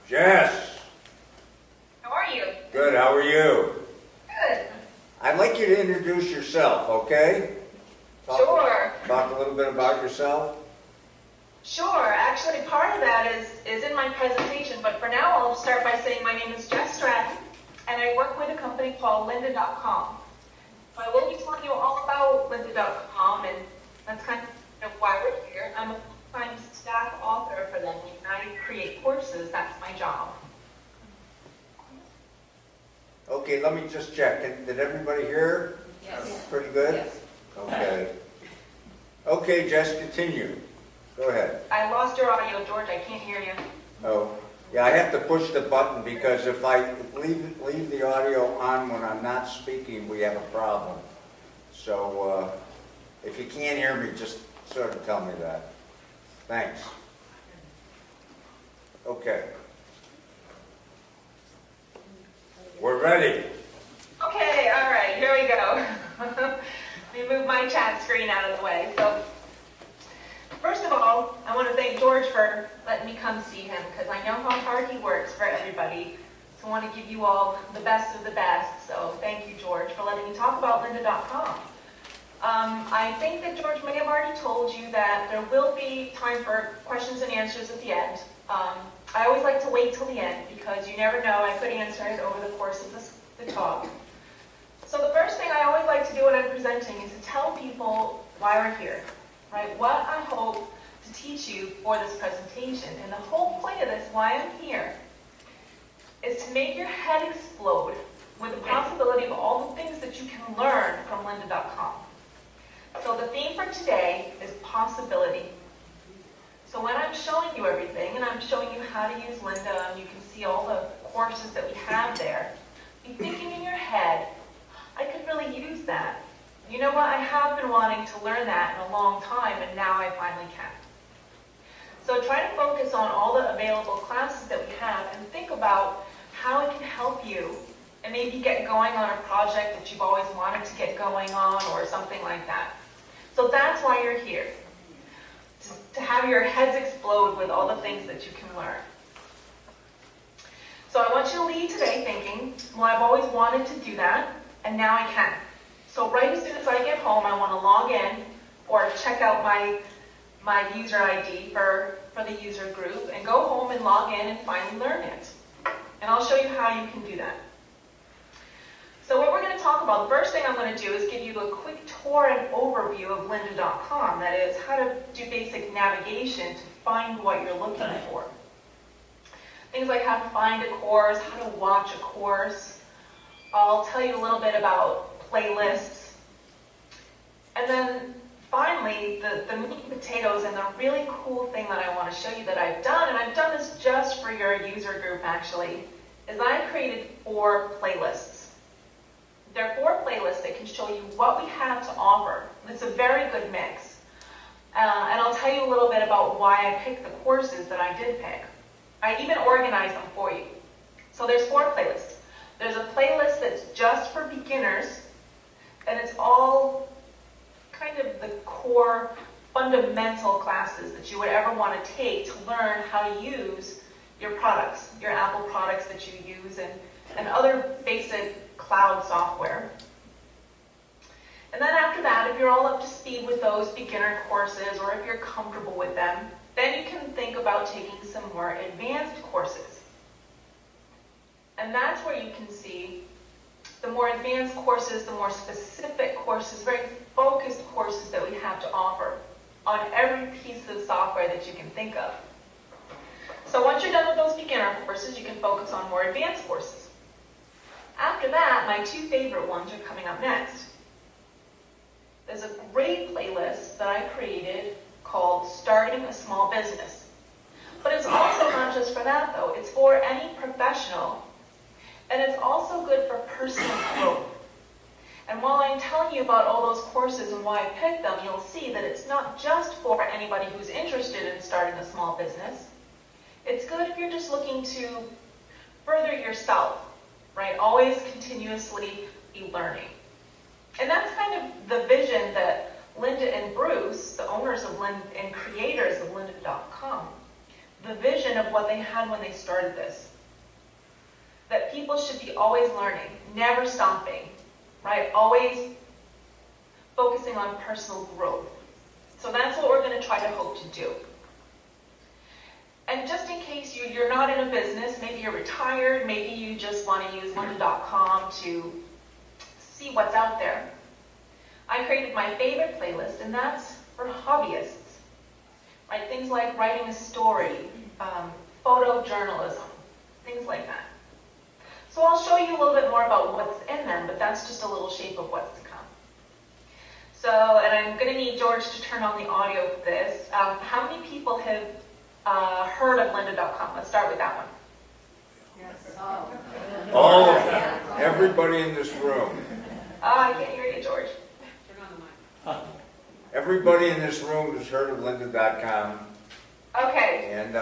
Jess! How are you? Good, how are you? Good. I'd like you to introduce yourself, okay? Sure. Talk a little bit about yourself. Sure. Actually, part of that is in my presentation, but for now I'll start by saying my name is Jess Stratton, and I work with a company called Lynda.com. So I will be telling you all about Lynda.com, and that's kind of why we're here. I'm a full-time staff author for them, and I create courses. That's my job. Okay, let me just check. Did everybody hear? Yes. Pretty good? Yes. Okay. Okay, Jess, continue. Go ahead. I lost your audio, George. I can't hear you. Oh, yeah, I have to push the button because if I leave the audio on when I'm not speaking, we have a problem. So if you can't hear me, just sort of tell me that. Thanks. Okay. We're ready. Okay, all right, here we go. Let me move my chat screen out of the way. So, first of all, I want to thank George for letting me come see him, because I know how hard he works for everybody. So I want to give you all the best of the best. So thank you, George, for letting me talk about Lynda.com. I think that George may have already told you that there will be time for questions and answers at the end. I always like to wait till the end because you never know, I could answer it over the course of the talk. So the first thing I always like to do when I'm presenting is to tell people why we're here, right? What I hope to teach you for this presentation. And the whole point of this, why I'm here, is to make your head explode with the possibility of all the things that you can learn from Lynda.com. So the theme for today is possibility. So when I'm showing you everything, and I'm showing you how to use Lynda, and you can see all the courses that we have there, be thinking in your head, I could really use that. You know what, I have been wanting to learn that in a long time, and now I finally can. So try to focus on all the available classes that we have, and think about how it can help you, and maybe get going on a project that you've always wanted to get going on, or something like that. So that's why you're here. To have your heads explode with all the things that you can learn. So I want you to leave today thinking, well, I've always wanted to do that, and now I can. So right as soon as I get home, I want to log in or check out my user ID for the user group and go home and log in and finally learn it. And I'll show you how you can do that. So what we're going to talk about, the first thing I'm going to do is give you a quick tour and overview of Lynda.com. That is, how to do basic navigation to find what you're looking for. Things like how to find a course, how to watch a course. I'll tell you a little bit about playlists. And then finally, the meat and potatoes and the really cool thing that I want to show you that I've done, and I've done this just for your user group actually, is I created 4 playlists. There are 4 playlists that can show you what we have to offer. It's a very good mix. And I'll tell you a little bit about why I picked the courses that I did pick. I even organized them for you. So there's 4 playlists. There's a playlist that's just for beginners, and it's all kind of the core fundamental classes that you would ever want to take to learn how to use your products, your Apple products that you use, and other basic cloud software. And then after that, if you're all up to speed with those beginner courses, or if you're comfortable with them, then you can think about taking some more advanced courses. And that's where you can see the more advanced courses, the more specific courses, very focused courses that we have to offer on every piece of software that you can think of. So once you're done with those beginner courses, you can focus on more advanced courses. After that, my 2 favorite ones are coming up next. There's a great playlist that I created called Starting a Small Business. But it's also not just for that, though. It's for any professional, and it's also good for personal growth. And while I'm telling you about all those courses and why I picked them, you'll see that it's not just for anybody who's interested in starting a small business. It's good if you're just looking to further yourself, right? Always continuously be learning. And that's kind of the vision that Lynda and Bruce, the owners of Lynda and creators of Lynda.com, the vision of what they had when they started this. That people should be always learning, never stopping, right? Always focusing on personal growth. So that's what we're going to try to hope to do. And just in case you're not in a business, maybe you're retired, maybe you just want to use Lynda.com to see what's out there, I created my favorite playlist, and that's for hobbyists, right? Things like writing a story, photojournalism, things like that. So I'll show you a little bit more about what's in them, but that's just a little shape of what's to come. So, and I'm going to need George to turn on the audio for this. How many people have heard of Lynda.com? Let's start with that one. Yes. All of them, everybody in this room. I can't hear you, George. Turn on the mic. Everybody in this room has heard of Lynda.com. Okay. And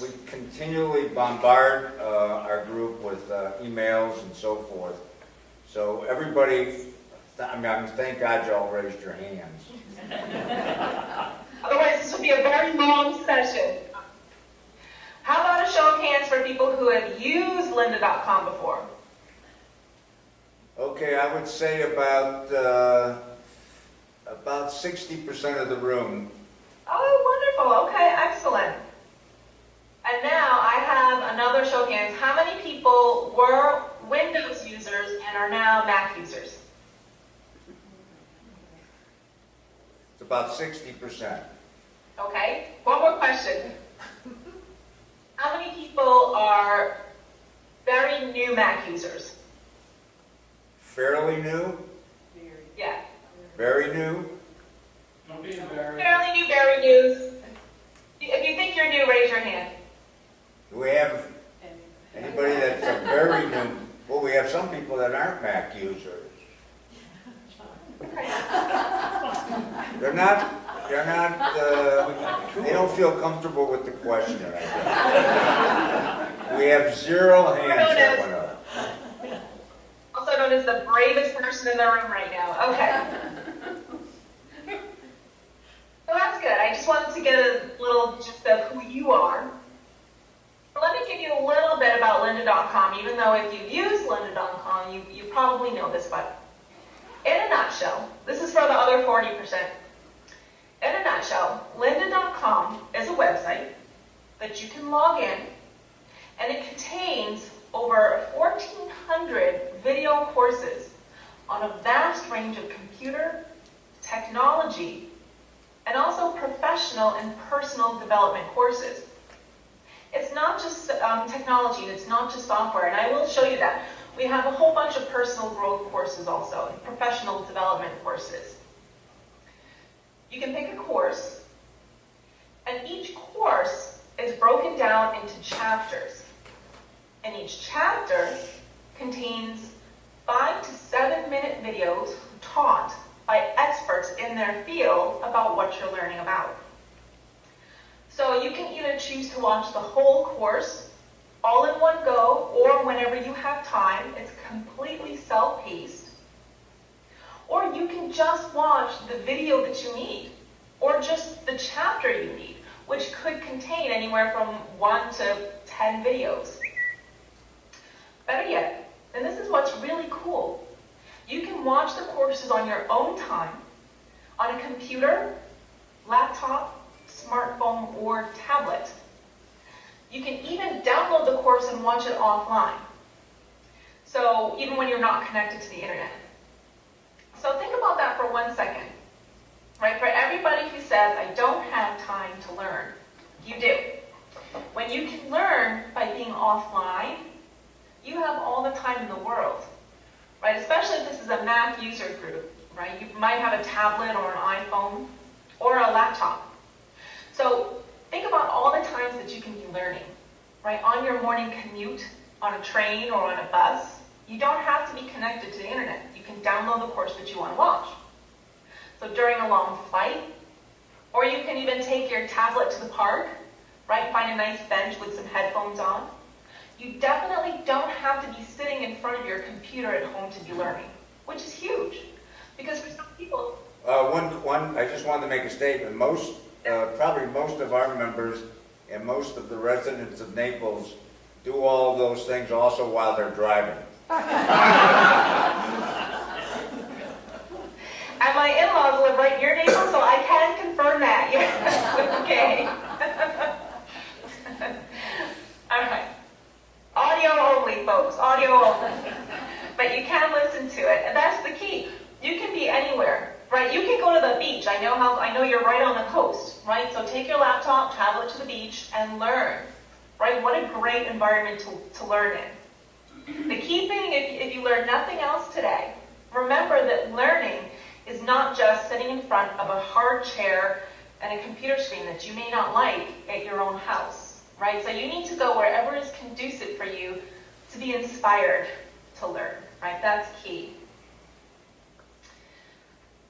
we continually bombard our group with emails and so forth. So everybody, thank God you all raised your hands. Otherwise, this will be a very long session. How about a show of hands for people who have used Lynda.com before? Okay, I would say about 60% of the room. Oh, wonderful. Okay, excellent. And now I have another show of hands. How many people were Windows users and are now Mac users? It's about 60%. Okay, one more question. How many people are very new Mac users? Fairly new? Yeah. Very new? Don't be embarrassed. Fairly new, very new. If you think you're new, raise your hand. Do we have anybody that's a very new? Well, we have some people that aren't Mac users. They're not, they don't feel comfortable with the question, I guess. We have 0 hands that went up. Also known as the bravest person in the room right now. Okay. So that's good. I just wanted to get a little gist of who you are. Let me give you a little bit about Lynda.com, even though if you've used Lynda.com, you probably know this, but in a nutshell, this is for the other 40%. In a nutshell, Lynda.com is a website that you can log in, and it contains over 1,400 video courses on a vast range of computer, technology, and also professional and personal development courses. It's not just technology, and it's not just software, and I will show you that. We have a whole bunch of personal growth courses also, and professional development courses. You can pick a course, and each course is broken down into chapters. And each chapter contains 5 to 7 minute videos taught by experts in their field about what you're learning about. So you can either choose to watch the whole course all in one go, or whenever you have time. It's completely self-paced. Or you can just watch the video that you need, or just the chapter you need, which could contain anywhere from 1 to 10 videos. Better yet, and this is what's really cool, you can watch the courses on your own time, on a computer, laptop, smartphone, or tablet. You can even download the course and watch it offline. So even when you're not connected to the internet. So think about that for 1 second. Right? For everybody who says, I don't have time to learn, you do. When you can learn by being offline, you have all the time in the world. Right? Especially if this is a Mac user group. Right? You might have a tablet or an iPhone or a laptop. So think about all the times that you can be learning, right? On your morning commute, on a train or on a bus, you don't have to be connected to the internet. You can download the course that you want to watch. So during a long flight, or you can even take your tablet to the park, right? Find a nice bench with some headphones on. You definitely don't have to be sitting in front of your computer at home to be learning, which is huge. Because for some people... I just wanted to make a statement. Probably most of our members and most of the residents of Naples do all of those things also while they're driving. And my in-laws live right near Naples, so I can confirm that. Yeah. Okay. All right. Audio only, folks. Audio only. But you can listen to it, and that's the key. You can be anywhere, right? You can go to the beach. I know you're right on the coast, right? So take your laptop, travel it to the beach, and learn, right? What a great environment to learn in. The key thing, if you learn nothing else today, remember that learning is not just sitting in front of a hard chair and a computer screen that you may not like at your own house, right? So you need to go wherever is conducive for you to be inspired to learn, right? That's key.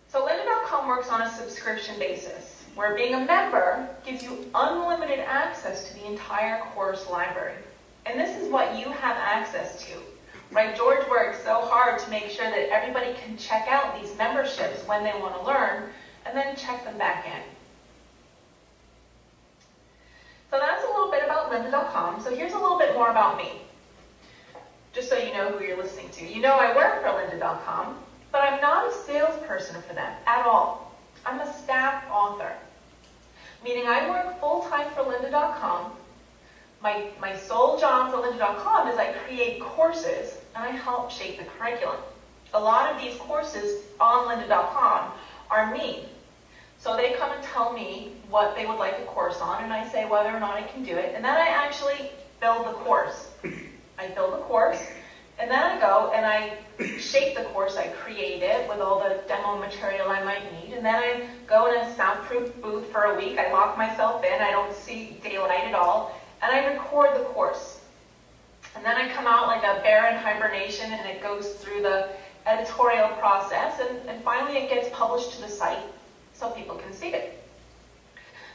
So Lynda.com works on a subscription basis, where being a member gives you unlimited access to the entire course library. And this is what you have access to, right? George works so hard to make sure that everybody can check out these memberships when they want to learn, and then check them back in. So that's a little bit about Lynda.com. So here's a little bit more about me, just so you know who you're listening to. You know I work for Lynda.com, but I'm not a salesperson for them at all. I'm a staff author, meaning I work full-time for Lynda.com. My sole job for Lynda.com is I create courses and I help shape the curriculum. A lot of these courses on Lynda.com are me. So they come and tell me what they would like a course on, and I say whether or not I can do it, and then I actually build the course. I build the course, and then I go and I shape the course. I create it with all the demo material I might need, and then I go in a soundproof booth for a week. I lock myself in. I don't see daylight at all. And I record the course. And then I come out like a bear in hibernation, and it goes through the editorial process, and finally it gets published to the site so people can see it.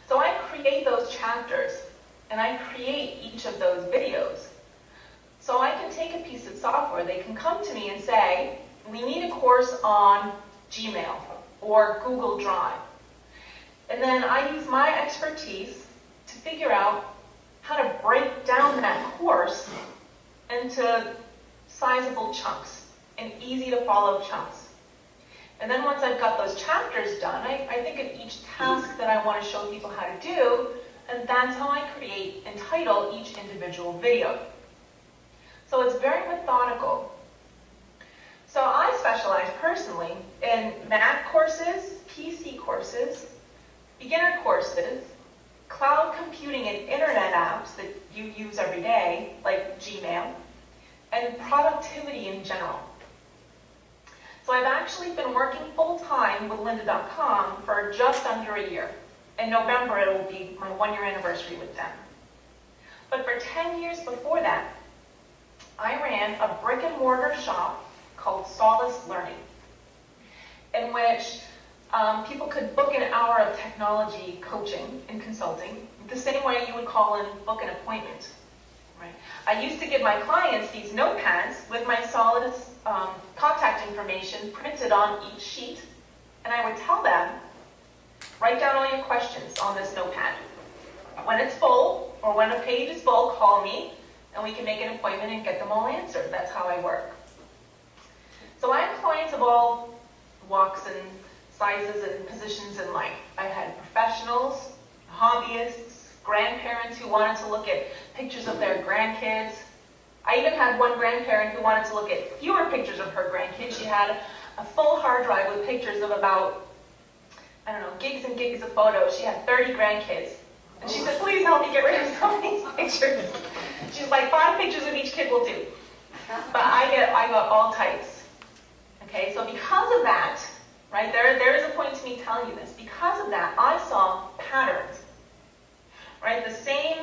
So I create those chapters, and I create each of those videos. So I can take a piece of software. They can come to me and say, we need a course on Gmail or Google Drive. And then I use my expertise to figure out how to break down that course into sizable chunks and easy to follow chunks. And then once I've got those chapters done, I think of each task that I want to show people how to do, and that's how I create and title each individual video. So it's very methodical. So I specialize personally in Mac courses, PC courses, beginner courses, cloud computing and internet apps that you use every day, like Gmail, and productivity in general. So I've actually been working full-time with Lynda.com for just under a year. In November, it will be my 1-year anniversary with them. But for 10 years before that, I ran a brick-and-mortar shop called Solace Learning, in which people could book an hour of technology coaching and consulting the same way you would call and book an appointment. Right? I used to give my clients these notepads with my solid contact information printed on each sheet, and I would tell them, write down all your questions on this notepad. When it's full, or when a page is full, call me, and we can make an appointment and get them all answered. That's how I work. So I have clients of all walks and sizes and positions in life. I had professionals, hobbyists, grandparents who wanted to look at pictures of their grandkids. I even had one grandparent who wanted to look at fewer pictures of her grandkids. She had a full hard drive with pictures of about, gigs and gigs of photos. She had 30 grandkids. And she said, please help me get rid of some of these pictures. She's like, 5 pictures of each kid will do. But I got all types. Okay, so because of that, right, there is a point to me telling you this. Because of that, I saw patterns. Right, the same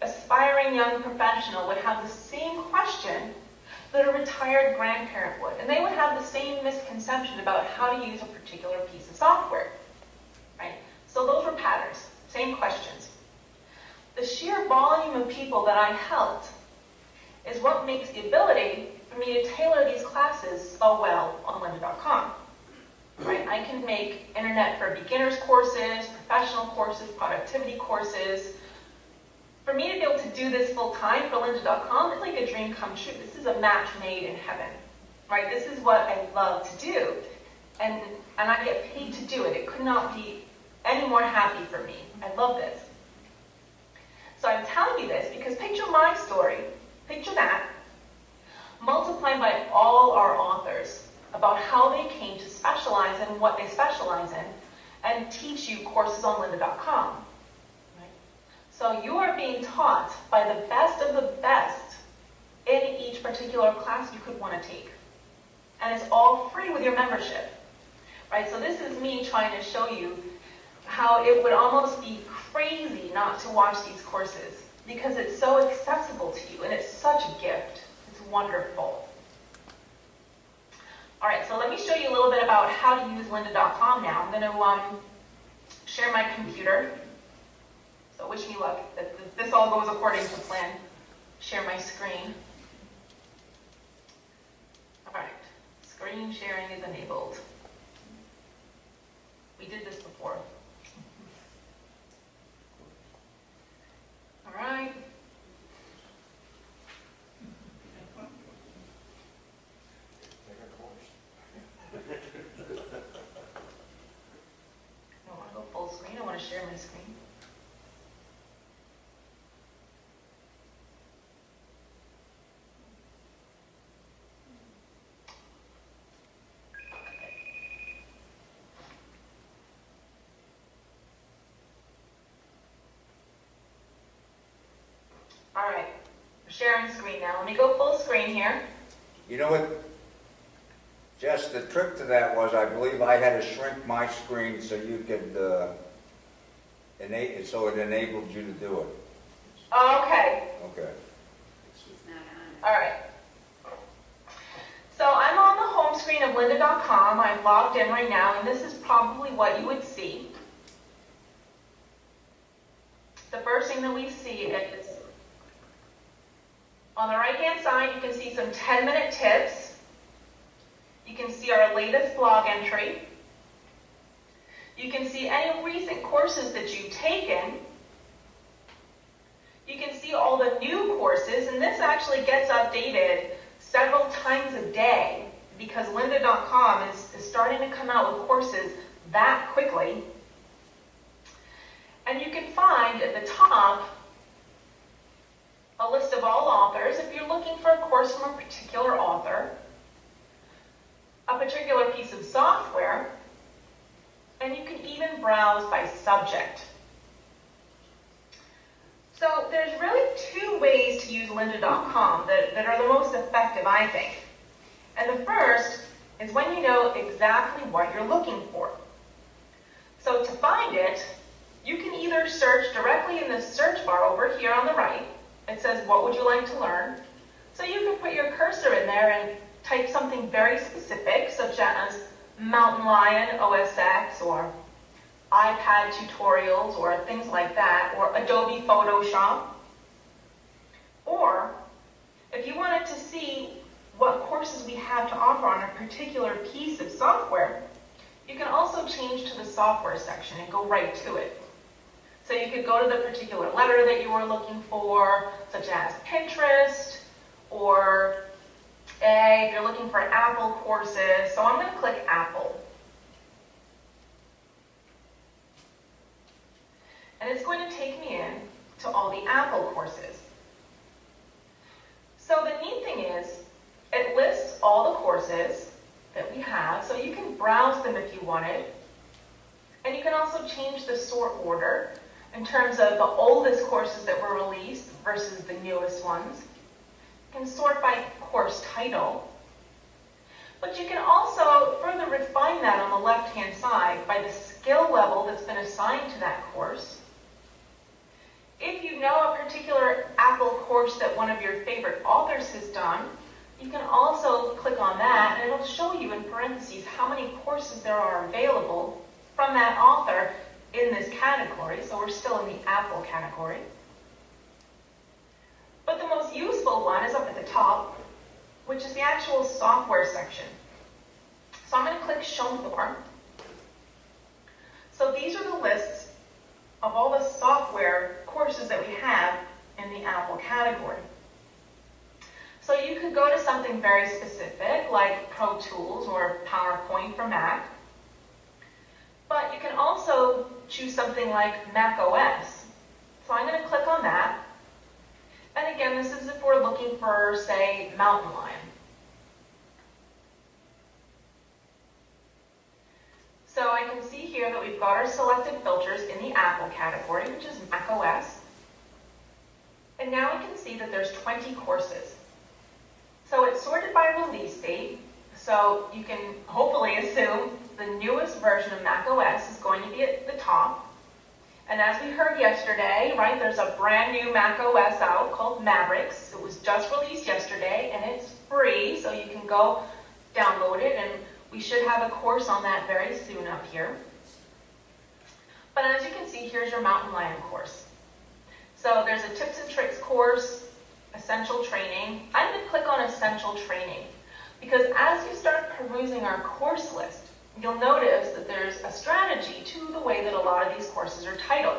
aspiring young professional would have the same question that a retired grandparent would. And they would have the same misconception about how to use a particular piece of software. Right? So those were patterns, same questions. The sheer volume of people that I helped is what makes the ability for me to tailor these classes so well on Lynda.com. Right? I can make internet for beginners courses, professional courses, productivity courses, for me to be able to do this full time for Lynda.com, it's like a dream come true. This is a match made in heaven, right? This is what I love to do, and I get paid to do it. It could not be any more happy for me. I love this. So I'm telling you this because picture my story, picture that, multiplied by all our authors about how they came to specialize in what they specialize in and teach you courses on Lynda.com. So you are being taught by the best of the best in each particular class you could want to take. And it's all free with your membership. Right? So this is me trying to show you how it would almost be crazy not to watch these courses because it's so accessible to you and it's such a gift. It's wonderful. All right, so let me show you a little bit about how to use Lynda.com now. I'm going to share my computer. So wish me luck that this all goes according to plan. Share my screen. All right, screen sharing is enabled. We did this before. All right. I don't want to go full screen. I want to share my screen. All right, we're sharing screen now. Let me go full screen here. You know what, Jess, the trick to that was I believe I had to shrink my screen so you could, so it enabled you to do it. Okay, Okay. She's not on. all right. So I'm on the home screen of Lynda.com. I'm logged in right now, and this is probably what you would see. The first thing that we see is on the right-hand side, you can see some 10-minute tips. You can see our latest blog entry. You can see any recent courses that you've taken. You can see all the new courses, and this actually gets updated several times a day because Lynda.com is starting to come out with courses that quickly. And you can find at the top a list of all authors. If you're looking for a course from a particular author, a particular piece of software, and you can even browse by subject. So there's really two ways to use Lynda.com that are the most effective, I think. And the first is when you know exactly what you're looking for. So to find it, you can either search directly in the search bar over here on the right. It says, what would you like to learn? So you can put your cursor in there and type something very specific, such as mountain lion OSX or iPad tutorials or things like that, or Adobe Photoshop. Or if you wanted to see what courses we have to offer on a particular piece of software, you can also change to the software section and go right to it. So you could go to the particular letter that you were looking for, such as Pinterest, or if you're looking for Apple courses. So I'm going to click Apple. And it's going to take me in to all the Apple courses. So the neat thing is, it lists all the courses that we have, so you can browse them if you wanted. And you can also change the sort order in terms of the oldest courses that were released versus the newest ones. You can sort by course title. But you can also further refine that on the left-hand side by the skill level that's been assigned to that course. If you know a particular Apple course that one of your favorite authors has done, you can also click on that and it'll show you in parentheses how many courses there are available from that author in this category. So we're still in the Apple category. But the most useful one is up at the top, which is the actual software section. So I'm going to click Show More. So these are the lists of all the software courses that we have in the Apple category. So you could go to something very specific like Pro Tools or PowerPoint for Mac. But you can also choose something like Mac OS. So I'm going to click on that. And again, this is if we're looking for, say, Mountain Lion. So I can see here that we've got our selected filters in the Apple category, which is Mac OS. And now we can see that there's 20 courses. So it's sorted by release date, so you can hopefully assume the newest version of Mac OS is going to be at the top. And as we heard yesterday, right, there's a brand new Mac OS out called Mavericks. It was just released yesterday, and it's free, so you can go download it, and we should have a course on that very soon up here. But as you can see, here's your Mountain Lion course. So there's a tips and tricks course, essential training. I'm going to click on essential training because as you start perusing our course list, you'll notice that there's a strategy to the way that a lot of these courses are titled.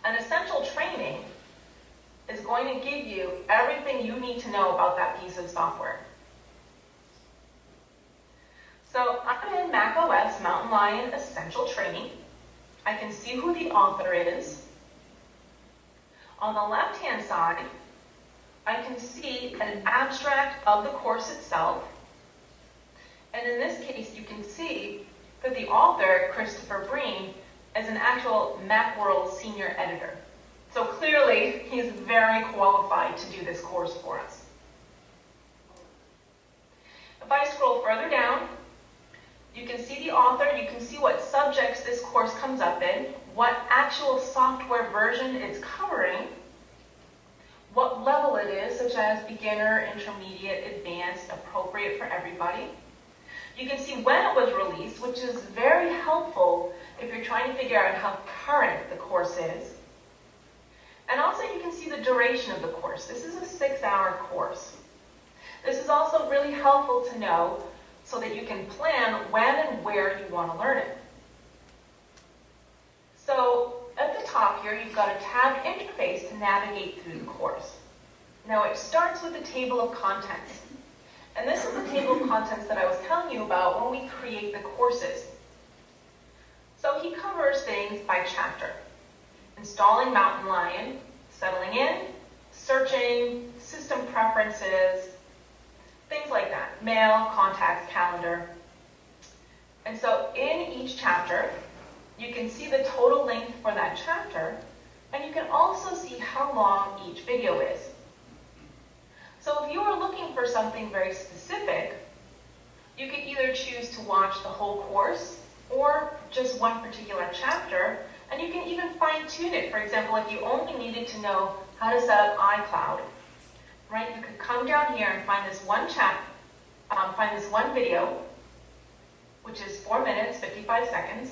An essential training is going to give you everything you need to know about that piece of software. So I'm in Mac OS Mountain Lion Essential Training. I can see who the author is. On the left-hand side, I can see an abstract of the course itself. And in this case, you can see that the author, Christopher Breen, is an actual Macworld senior editor. So clearly, he's very qualified to do this course for us. If I scroll further down, you can see the author, you can see what subjects this course comes up in, what actual software version it's covering, what level it is, such as beginner, intermediate, advanced, appropriate for everybody. You can see when it was released, which is very helpful if you're trying to figure out how current the course is. And also you can see the duration of the course. This is a 6-hour course. This is also really helpful to know so that you can plan when and where you want to learn it. So at the top here, you've got a tabbed interface to navigate through the course. Now it starts with a table of contents. And this is the table of contents that I was telling you about when we create the courses. So he covers things by chapter. Installing Mountain Lion, settling in, searching, system preferences, things like that. Mail, contacts, calendar. And so in each chapter, you can see the total length for that chapter, and you can also see how long each video is. So if you are looking for something very specific, you can either choose to watch the whole course or just one particular chapter, and you can even fine-tune it. For example, if you only needed to know how to set up iCloud, right? You could come down here and find this one video, which is 4 minutes, 55 seconds.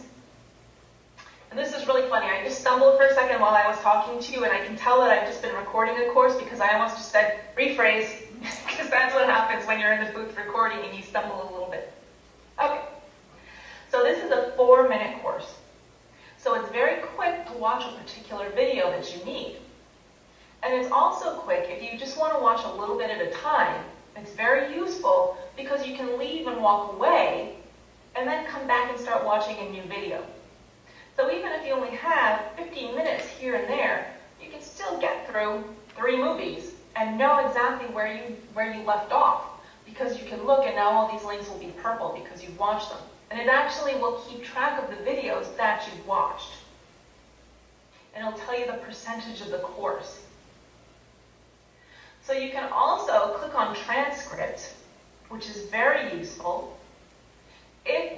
And this is really funny. I just stumbled for a second while I was talking to you, and I can tell that I've just been recording a course because I almost just said rephrase, because that's what happens when you're in the booth recording and you stumble a little bit. Okay, so this is a 4-minute course. So it's very quick to watch a particular video that you need. And it's also quick if you just want to watch a little bit at a time. It's very useful because you can leave and walk away and then come back and start watching a new video. So even if you only have 15 minutes here and there, you can still get through 3 movies and know exactly where you left off, because you can look and now all these links will be purple because you've watched them. And it actually will keep track of the videos that you've watched. And it'll tell you the percentage of the course. So you can also click on transcript, which is very useful.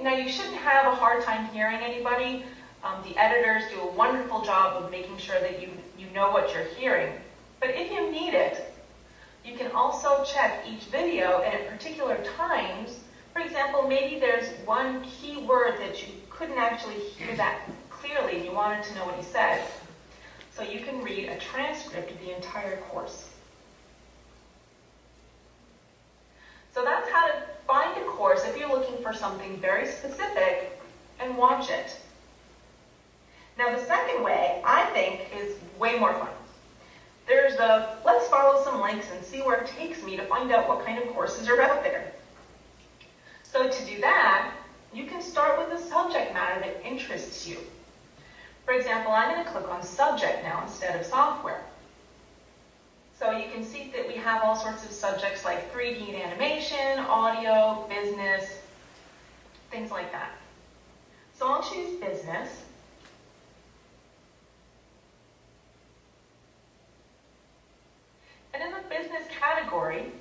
Now you shouldn't have a hard time hearing anybody. The editors do a wonderful job of making sure that you know what you're hearing. But if you need it, you can also check each video, and at particular times, for example, maybe there's one key word that you couldn't actually hear that clearly and you wanted to know what he said. So you can read a transcript of the entire course. So that's how to find a course if you're looking for something very specific and watch it. Now the second way, I think, is way more fun. there's the let's follow some links and see where it takes me to find out what kind of courses are out there. So to do that, you can start with a subject matter that interests you. For example, I'm going to click on subject now instead of software. So you can see that we have all sorts of subjects like 3D and animation, audio, business, things like that. So I'll choose business. And in the business category,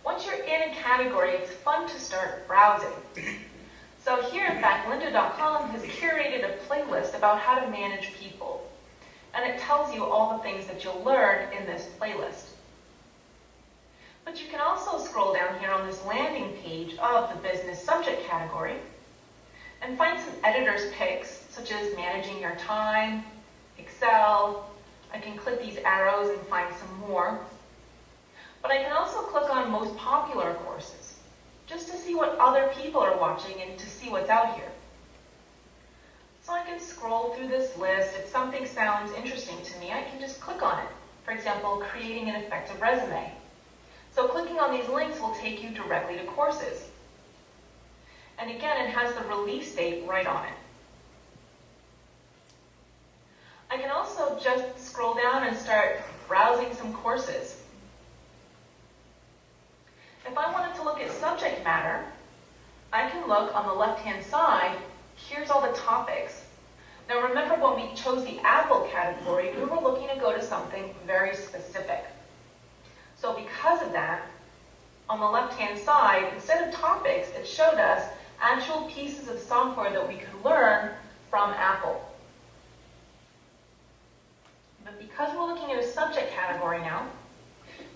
once you're in a category, it's fun to start browsing. So here, in fact, Lynda.com has curated a playlist about how to manage people. And it tells you all the things that you'll learn in this playlist. But you can also scroll down here on this landing page of the business subject category and find some editor's picks, such as managing your time, Excel. I can click these arrows and find some more. But I can also click on most popular courses, just to see what other people are watching and to see what's out here. So I can scroll through this list. If something sounds interesting to me, I can just click on it. For example, creating an effective resume. So clicking on these links will take you directly to courses. And again, it has the release date right on it. I can also just scroll down and start browsing some courses. If I wanted to look at subject matter, I can look on the left-hand side. Here's all the topics. Now remember, when we chose the Apple category, we were looking to go to something very specific. So because of that, on the left-hand side, instead of topics, it showed us actual pieces of software that we could learn from Apple. But because we're looking at a subject category now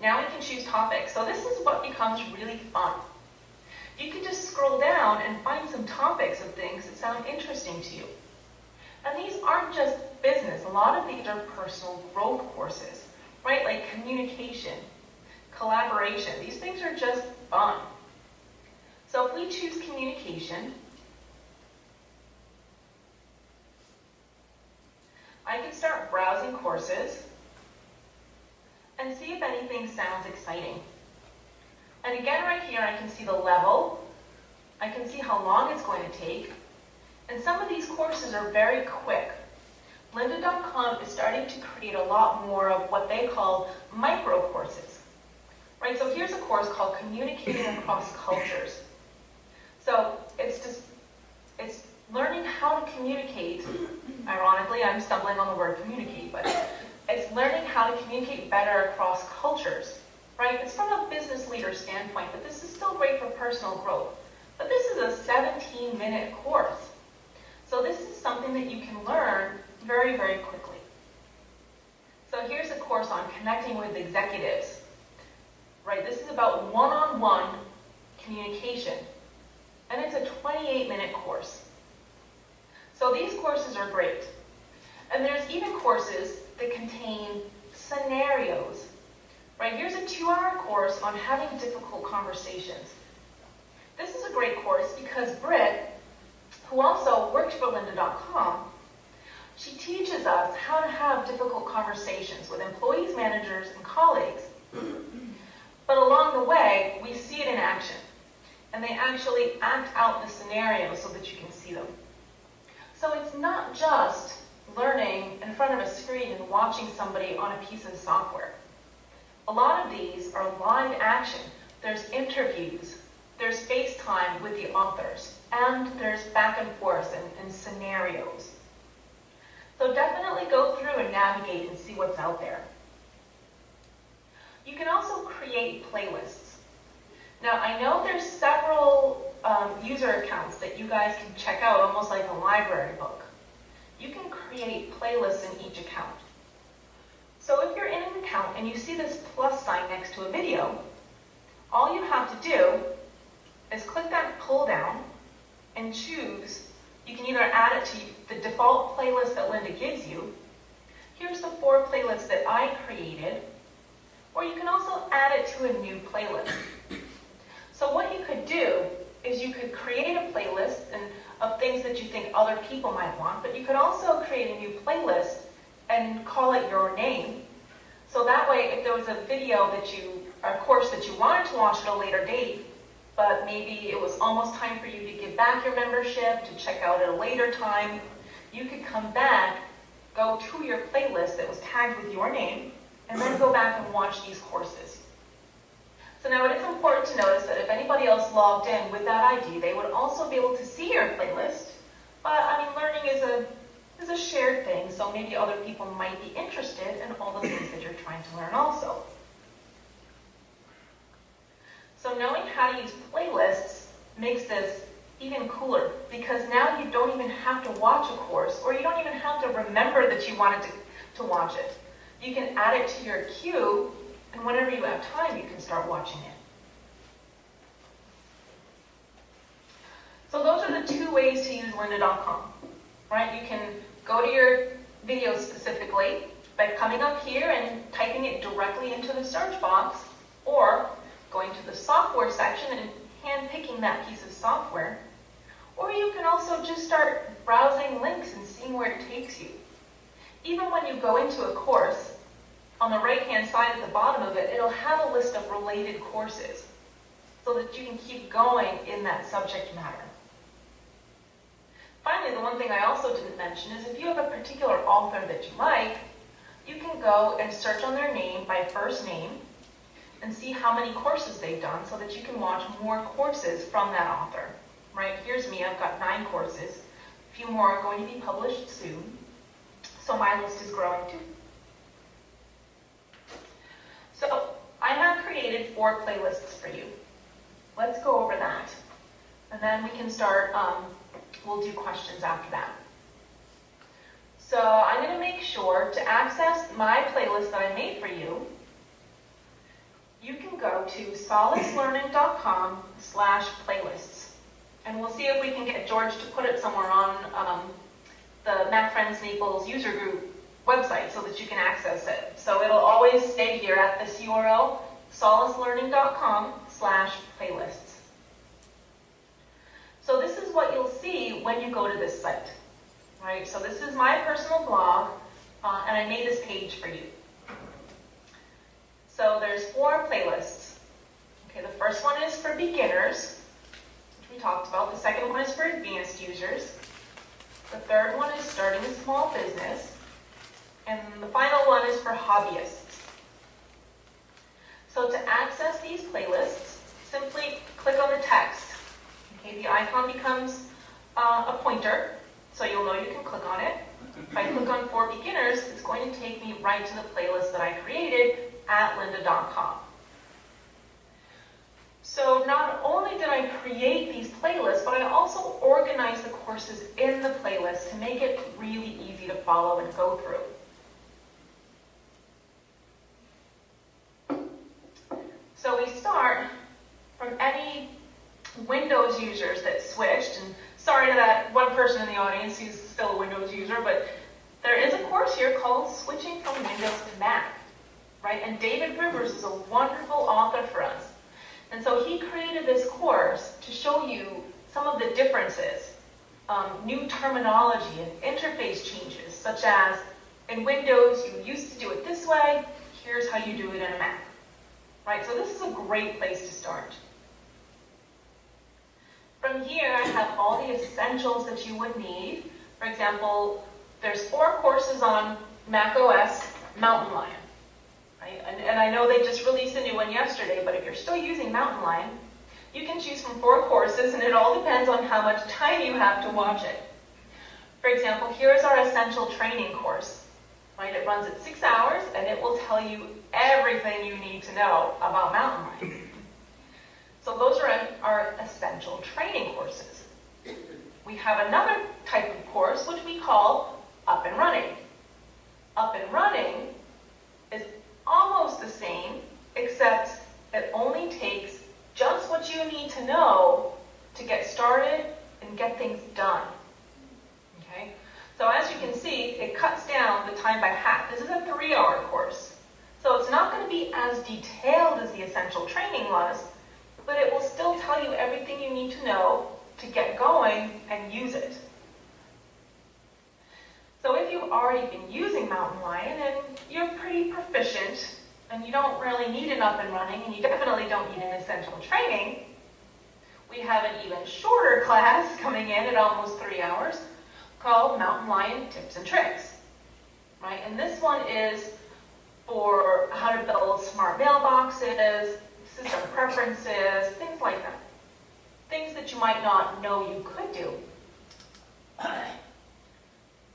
we can choose topics. So this is what becomes really fun. You can just scroll down and find some topics of things that sound interesting to you. And these aren't just business. A lot of these are personal growth courses, right? Like communication, collaboration. These things are just fun. So if we choose communication, I can start browsing courses and see if anything sounds exciting. And again, right here, I can see the level. I can see how long it's going to take. And some of these courses are very quick. Lynda.com is starting to create a lot more of what they call micro courses. Right, so here's a course called Communicating Across Cultures. So it's learning how to communicate. Ironically, I'm stumbling on the word communicate, but it's learning how to communicate better across cultures. Right? It's from a business leader standpoint, but this is still great for personal growth. But this is a 17-minute course. So this is something that you can learn very, very quickly. So here's a course on connecting with executives. Right? This is about one-on-one communication. And it's a 28-minute course. So these courses are great. And there's even courses that contain scenarios. Right, here's a 2-hour course on having difficult conversations. This is a great course because Britt, who also works for Lynda.com, she teaches us how to have difficult conversations with employees, managers, and colleagues. But along the way, we see it in action. And they actually act out the scenarios so that you can see them. So it's not just learning in front of a screen and watching somebody on a piece of software. A lot of these are live action. There's interviews, there's FaceTime with the authors, and there's back and forth and scenarios. So definitely go through and navigate and see what's out there. You can also create playlists. Now, I know there's several user accounts that you guys can check out, almost like a library book. You can create playlists in each account. So if you're in an account and you see this plus sign next to a video, all you have to do is click that pull down and choose. You can either add it to the default playlist that Lynda gives you. Here's the 4 playlists that I created. Or you can also add it to a new playlist. So what you could do is you could create a playlist of things that you think other people might want, but you could also create a new playlist and call it your name. So that way, if there was a video or a course that you wanted to watch at a later date, but maybe it was almost time for you to give back your membership, to check out at a later time, you could come back, go to your playlist that was tagged with your name, and then go back and watch these courses. So now it is important to notice that if anybody else logged in with that ID, they would also be able to see your playlist. But I mean, learning is a shared thing, so maybe other people might be interested in all the things that you're trying to learn also. So knowing how to use playlists makes this even cooler, because now you don't even have to watch a course, or you don't even have to remember that you wanted to watch it. You can add it to your queue, and whenever you have time, you can start watching it. So those are the two ways to use lynda.com, right? You can go to your video specifically by coming up here and typing it directly into the search box, or going to the software section and hand-picking that piece of software. Or you can also just start browsing links and seeing where it takes you. Even when you go into a course, on the right-hand side at the bottom of it, it'll have a list of related courses so that you can keep going in that subject matter. Finally, the one thing I also didn't mention is if you have a particular author that you like, you can go and search on their name by first name and see how many courses they've done so that you can watch more courses from that author. Right, here's me, I've got 9 courses. A few more are going to be published soon. So my list is growing too. So I have created 4 playlists for you. Let's go over that. And then we can start, we'll do questions after that. So I'm going to make sure to access my playlist that I made for you, you can go to solacelearning.com/playlists. And we'll see if we can get George to put it somewhere on the Mac Friends Naples user group website so that you can access it. So it'll always stay here at this URL, solacelearning.com/playlists. So this is what you'll see when you go to this site, right? So this is my personal blog, and I made this page for you. So there's 4 playlists. Okay, the first one is for beginners, which we talked about. The second one is for advanced users. The third one is starting a small business. And the final one is for hobbyists. So to access these playlists, simply click on the text. Okay, the icon becomes a pointer, so you'll know you can click on it. If I click on For Beginners, it's going to take me right to the playlist that I created at lynda.com. So not only did I create these playlists, but I also organized the courses in the playlist to make it really easy to follow and go through. So we start from any Windows users that switched, and sorry to that one person in the audience who's still a Windows user, but there is a course here called Switching from Windows to Mac, right? And David Rivers is a wonderful author for us. And so he created this course to show you some of the differences, new terminology and interface changes, such as in Windows, you used to do it this way, here's how you do it in a Mac. Right, so this is a great place to start. From here, I have all the essentials that you would need. For example, there's 4 courses on Mac OS Mountain Lion. Right? And I know they just released a new one yesterday, but if you're still using Mountain Lion, you can choose from 4 courses, and it all depends on how much time you have to watch it. For example, here's our essential training course. Right? It runs at 6 hours, and it will tell you everything you need to know about Mountain Lion. So those are our essential training courses. We have another type of course, which we call Up and Running. Up and Running is almost the same, except it only takes just what you need to know to get started and get things done. Okay? So as you can see, it cuts down the time by half. This is a 3-hour course. So it's not going to be as detailed as the essential training was, but it will still tell you everything you need to know to get going and use it. So if if you've already been using Mountain Lion and you're pretty proficient and you don't really need an up and running and you definitely don't need an essential training, we have an even shorter class coming in at almost 3 hours called Mountain Lion Tips and Tricks, right? And this one is for how to build smart mailboxes, system preferences, things like that. Things that you might not know you could do.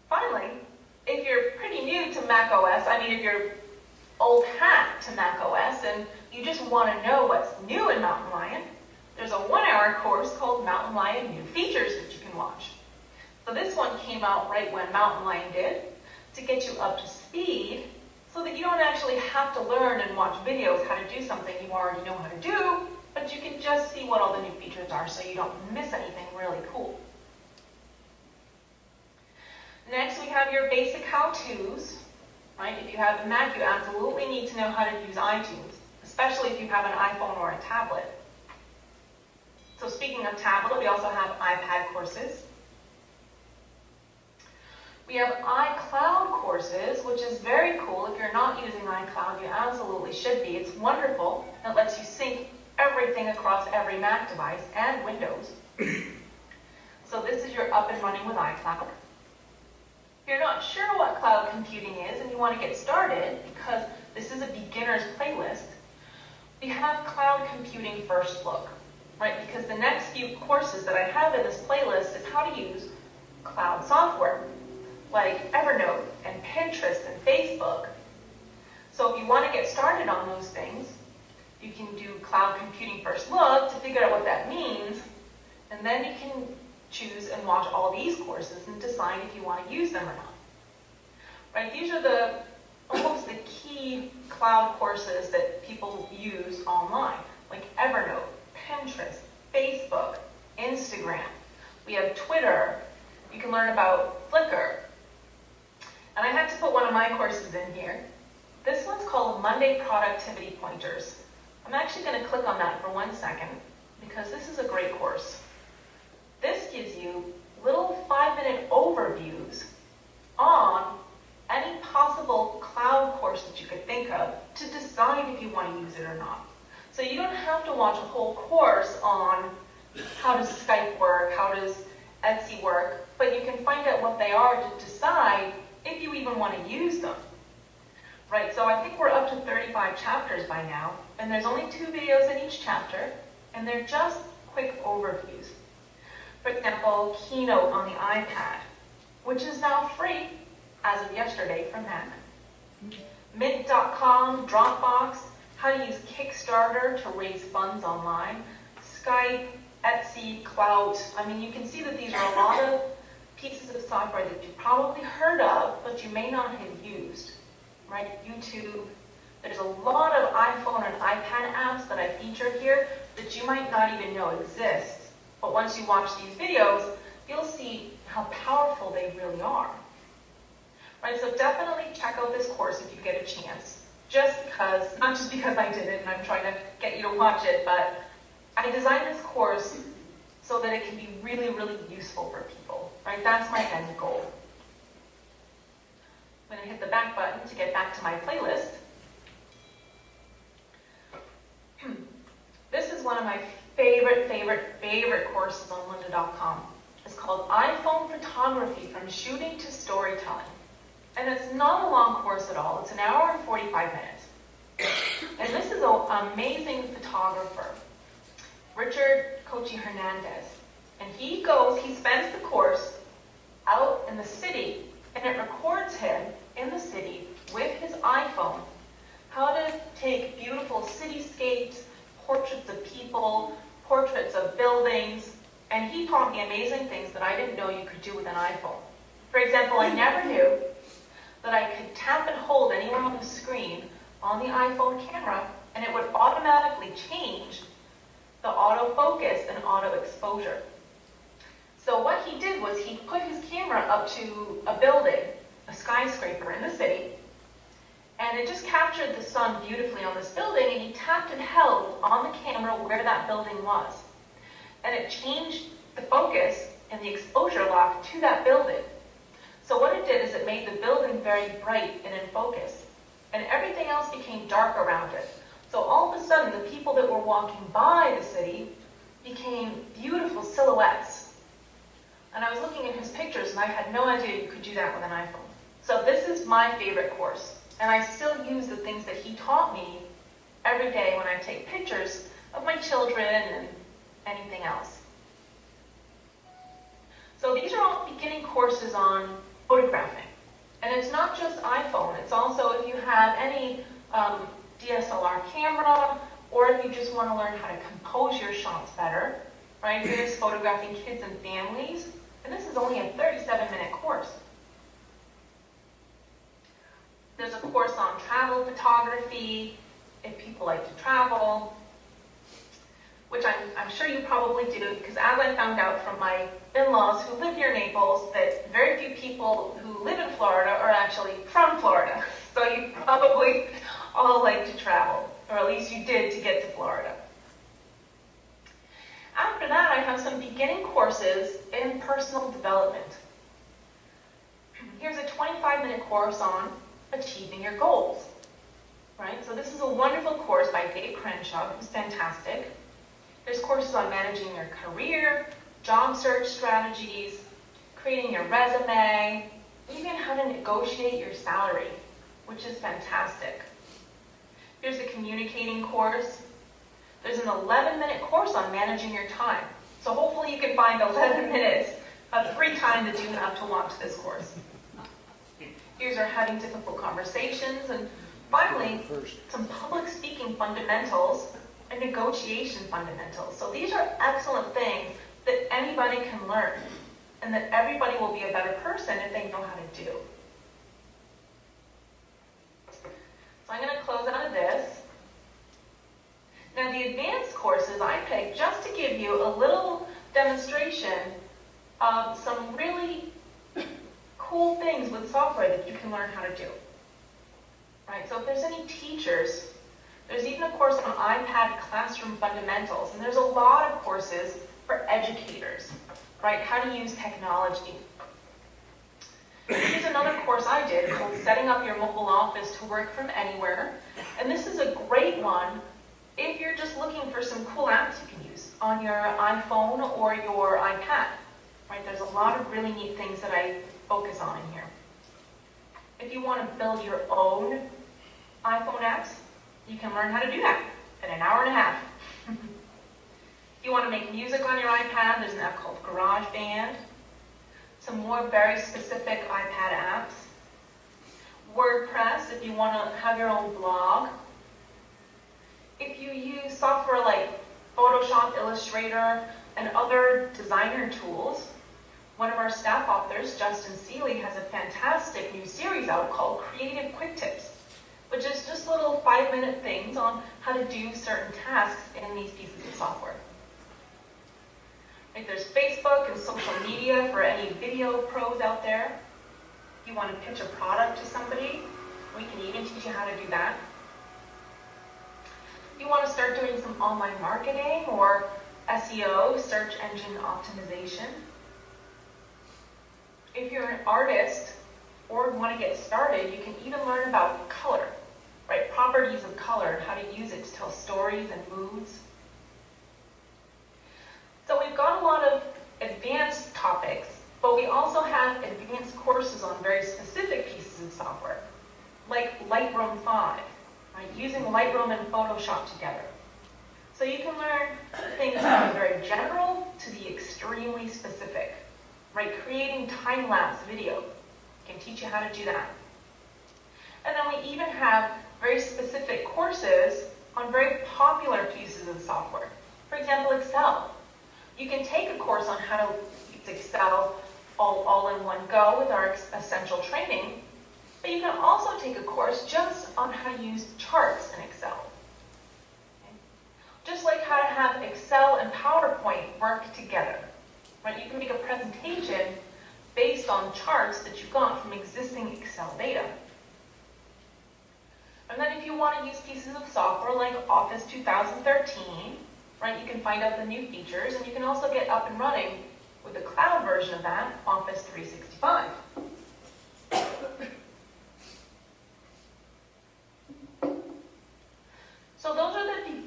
Finally, if you're pretty new to Mac OS, if you're old hat to Mac OS and you just want to know what's new in Mountain Lion, there's a 1-hour course called Mountain Lion New Features that you can watch. So this one came out right when Mountain Lion did to get you up to speed so that you don't actually have to learn and watch videos how to do something you already know how to do, but you can just see what all the new features are so you don't miss anything really cool. Next, we have your basic how-tos, right? If you have a Mac, you absolutely need to know how to use iTunes, especially if you have an iPhone or a tablet. So speaking of tablet, we also have iPad courses. We have iCloud courses, which is very cool. If you're not using iCloud, you absolutely should be. It's wonderful. It lets you sync everything across every Mac device and Windows. So this is your up and running with iCloud. If you're not sure what cloud computing is and you want to get started, because this is a beginner's playlist, we have Cloud Computing First Look, right? Because the next few courses that I have in this playlist is how to use cloud software, like Evernote and Pinterest and Facebook. So if you want to get started on those things, you can do Cloud Computing First Look to figure out what that means, and then you can choose and watch all these courses and decide if you want to use them or not. Right? These are almost the key cloud courses that people use online, like Evernote, Pinterest, Facebook, Instagram. We have Twitter. You can learn about Flickr. And I had to put one of my courses in here. This one's called Monday Productivity Pointers. I'm actually going to click on that for 1 second because this is a great course. This gives you little 5-minute overviews on any possible cloud course that you could think of to decide if you want to use it or not. So you don't have to watch a whole course on how does Skype work, how does Etsy work, but you can find out what they are to decide if you even want to use them. Right, so I think we're up to 35 chapters by now, and there's only 2 videos in each chapter, and they're just quick overviews. For example, Keynote on the iPad, which is now free as of yesterday from Mac. Mint.com, Dropbox, how to use Kickstarter to raise funds online, Skype, Etsy, Clout. You can see that these are a lot of pieces of software that you've probably heard of, but you may not have used. Right? YouTube. There's a lot of iPhone and iPad apps that I feature here that you might not even know exist. But once you watch these videos, you'll see how powerful they really are. Right? So definitely check out this course if you get a chance. Not just because I did it and I'm trying to get you to watch it, but I designed this course so that it can be really, really useful for people. Right? That's my end goal. I'm going to hit the back button to get back to my playlist. This is one of my favorite courses on Lynda.com. It's called iPhone Photography from Shooting to Storytelling. And it's not a long course at all. It's 1 hour and 45 minutes. And this is an amazing photographer, Richard Cochi Hernandez. And he spends the course out in the city, and it records him in the city with his iPhone, how to take beautiful cityscapes, portraits of people, portraits of buildings, and he taught me amazing things that I didn't know you could do with an iPhone. For example, I never knew that I could tap and hold anywhere on the screen on the iPhone camera, and it would automatically change the autofocus and auto exposure. So what he did was he put his camera up to a building, a skyscraper in the city, and it just captured the sun beautifully on this building, and he tapped and held on the camera where that building was. And it changed the focus and the exposure lock to that building. So what it did is it made the building very bright and in focus, and everything else became dark around it. So all of a sudden, the people that were walking by the city became beautiful silhouettes. And I was looking at his pictures, and I had no idea you could do that with an iPhone. So this is my favorite course, and I still use the things that he taught me every day when I take pictures of my children and anything else. So these are all beginning courses on photographing. And it's not just iPhone, it's also if you have any DSLR camera, or if you just want to learn how to compose your shots better, right? Here's photographing kids and families, and this is only a 37-minute course. There's a course on travel photography, if people like to travel, which I'm sure you probably do, because as I found out from my in-laws who live near Naples, that very few people who live in Florida are actually from Florida. So you probably all like to travel, or at least you did to get to Florida. After that, I have some beginning courses in personal development. Here's a 25-minute course on achieving your goals. Right? So this is a wonderful course by Dave Crenshaw, who's fantastic. There's courses on managing your career, job search strategies, creating your resume, even how to negotiate your salary, which is fantastic. Here's a communicating course. There's an 11-minute course on managing your time. So hopefully you can find 11 minutes of free time that you have to watch this course. Here's our having difficult conversations, and finally, some public speaking fundamentals and negotiation fundamentals. So these are excellent things that anybody can learn, and that everybody will be a better person if they know how to do. So I'm going to close out of this. Now the advanced courses I picked just to give you a little demonstration of some really cool things with software that you can learn how to do. Right, so if there's any teachers, there's even a course on iPad Classroom Fundamentals, and there's a lot of courses for educators, right, how to use technology. Here's another course I did called Setting Up Your Mobile Office to Work from Anywhere, and this is a great one if you're just looking for some cool apps you can use on your iPhone or your iPad, right? There's a lot of really neat things that I focus on in here. If you want to build your own iPhone apps, you can learn how to do that in an hour and a half. If you want to make music on your iPad, there's an app called GarageBand. Some more very specific iPad apps. WordPress, if you want to have your own blog. If you use software like Photoshop, Illustrator, and other designer tools, one of our staff authors, Justin Seeley, has a fantastic new series out called Creative Quick Tips, which is just little 5-minute things on how to do certain tasks in these pieces of software. Right, there's Facebook and social media for any video pros out there. If you want to pitch a product to somebody, we can even teach you how to do that. If you want to start doing some online marketing or SEO, search engine optimization. If you're an artist or want to get started, you can even learn about color, right? Properties of color and how to use it to tell stories and moods. So we've got a lot of advanced topics, but we also have advanced courses on very specific pieces of software, like Lightroom 5, right? Using Lightroom and Photoshop together. So you can learn things from the very general to the extremely specific, right? Creating time-lapse video can teach you how to do that. And then we even have very specific courses on very popular pieces of software. For example, Excel. You can take a course on how to use Excel all in one go with our essential training, but you can also take a course just on how to use charts in Excel. Okay? Just like how to have Excel and PowerPoint work together. Right? You can make a presentation based on charts that you got from existing Excel data. And then if you want to use pieces of software like Office 2013, right, you can find out the new features, and you can also get up and running with the cloud version of that, Office 365.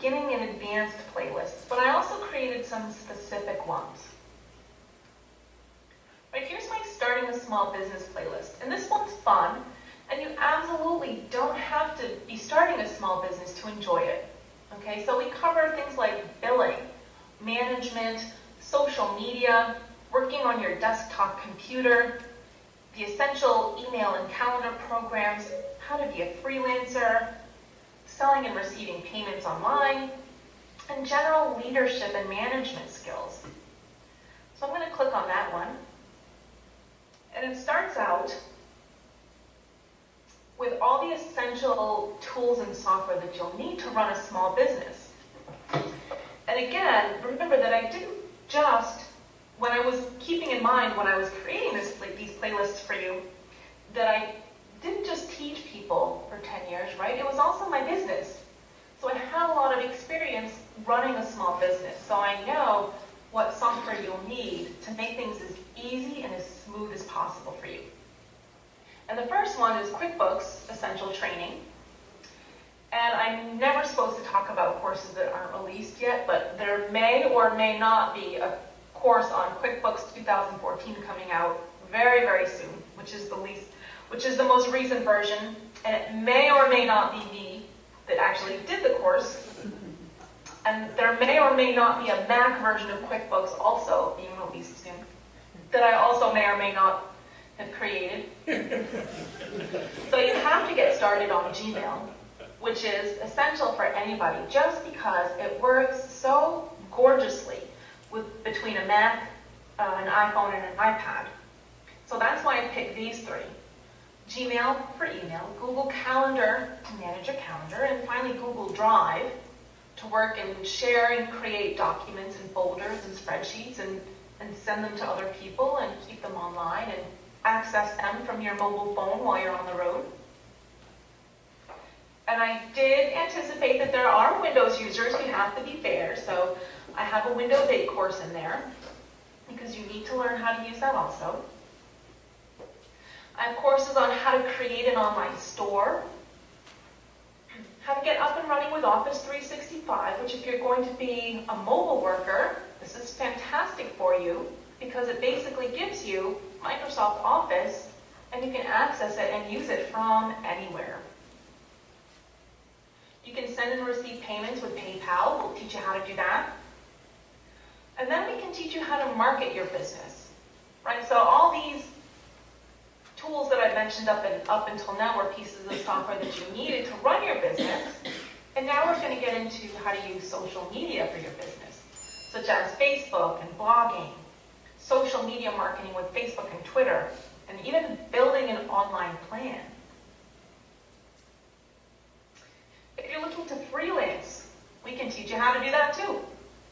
beginning and advanced playlists, but I also created some specific ones. Right, here's my starting a small business playlist, and this one's fun, and you absolutely don't have to be starting a small business to enjoy it. Okay, so we cover things like billing, management, social media, working on your desktop computer, the essential email and calendar programs, how to be a freelancer, selling and receiving payments online, and general leadership and management skills. So I'm going to click on that one. And it starts out with all the essential tools and software that you'll need to run a small business. And again, remember that I didn't just, when I was keeping in mind when I was creating these playlists for you, that I didn't just teach people for 10 years, right? It was also my business. So I had a lot of experience running a small business. So I know what software you'll need to make things as easy and as smooth as possible for you. And the first one is QuickBooks Essential Training. And I'm never supposed to talk about courses that aren't released yet, but there may or may not be a course on QuickBooks 2014 coming out very, very soon, which is the most recent version, and it may or may not be me that actually did the course. And there may or may not be a Mac version of QuickBooks also being released soon, that I also may or may not have created. So you have to get started on Gmail, which is essential for anybody just because it works so gorgeously between a Mac, an iPhone, and an iPad. So that's why I picked these three. Gmail for email, Google Calendar to manage your calendar, and finally Google Drive to work and share and create documents and folders and spreadsheets and send them to other people and keep them online and access them from your mobile phone while you're on the road. And I did anticipate that there are Windows users who have to be fair, so I have a Windows 8 course in there because you need to learn how to use that also. I have courses on how to create an online store, how to get up and running with Office 365, which if you're going to be a mobile worker, this is fantastic for you because it basically gives you Microsoft Office and you can access it and use it from anywhere. You can send and receive payments with PayPal. We'll teach you how to do that. And then we can teach you how to market your business, right? So all these tools that I mentioned up until now were pieces of software that you needed to run your business. And now we're going to get into how to use social media for your business, such as Facebook and blogging, social media marketing with Facebook and Twitter, and even building an online plan. If you're looking to freelance, we can teach you how to do that too.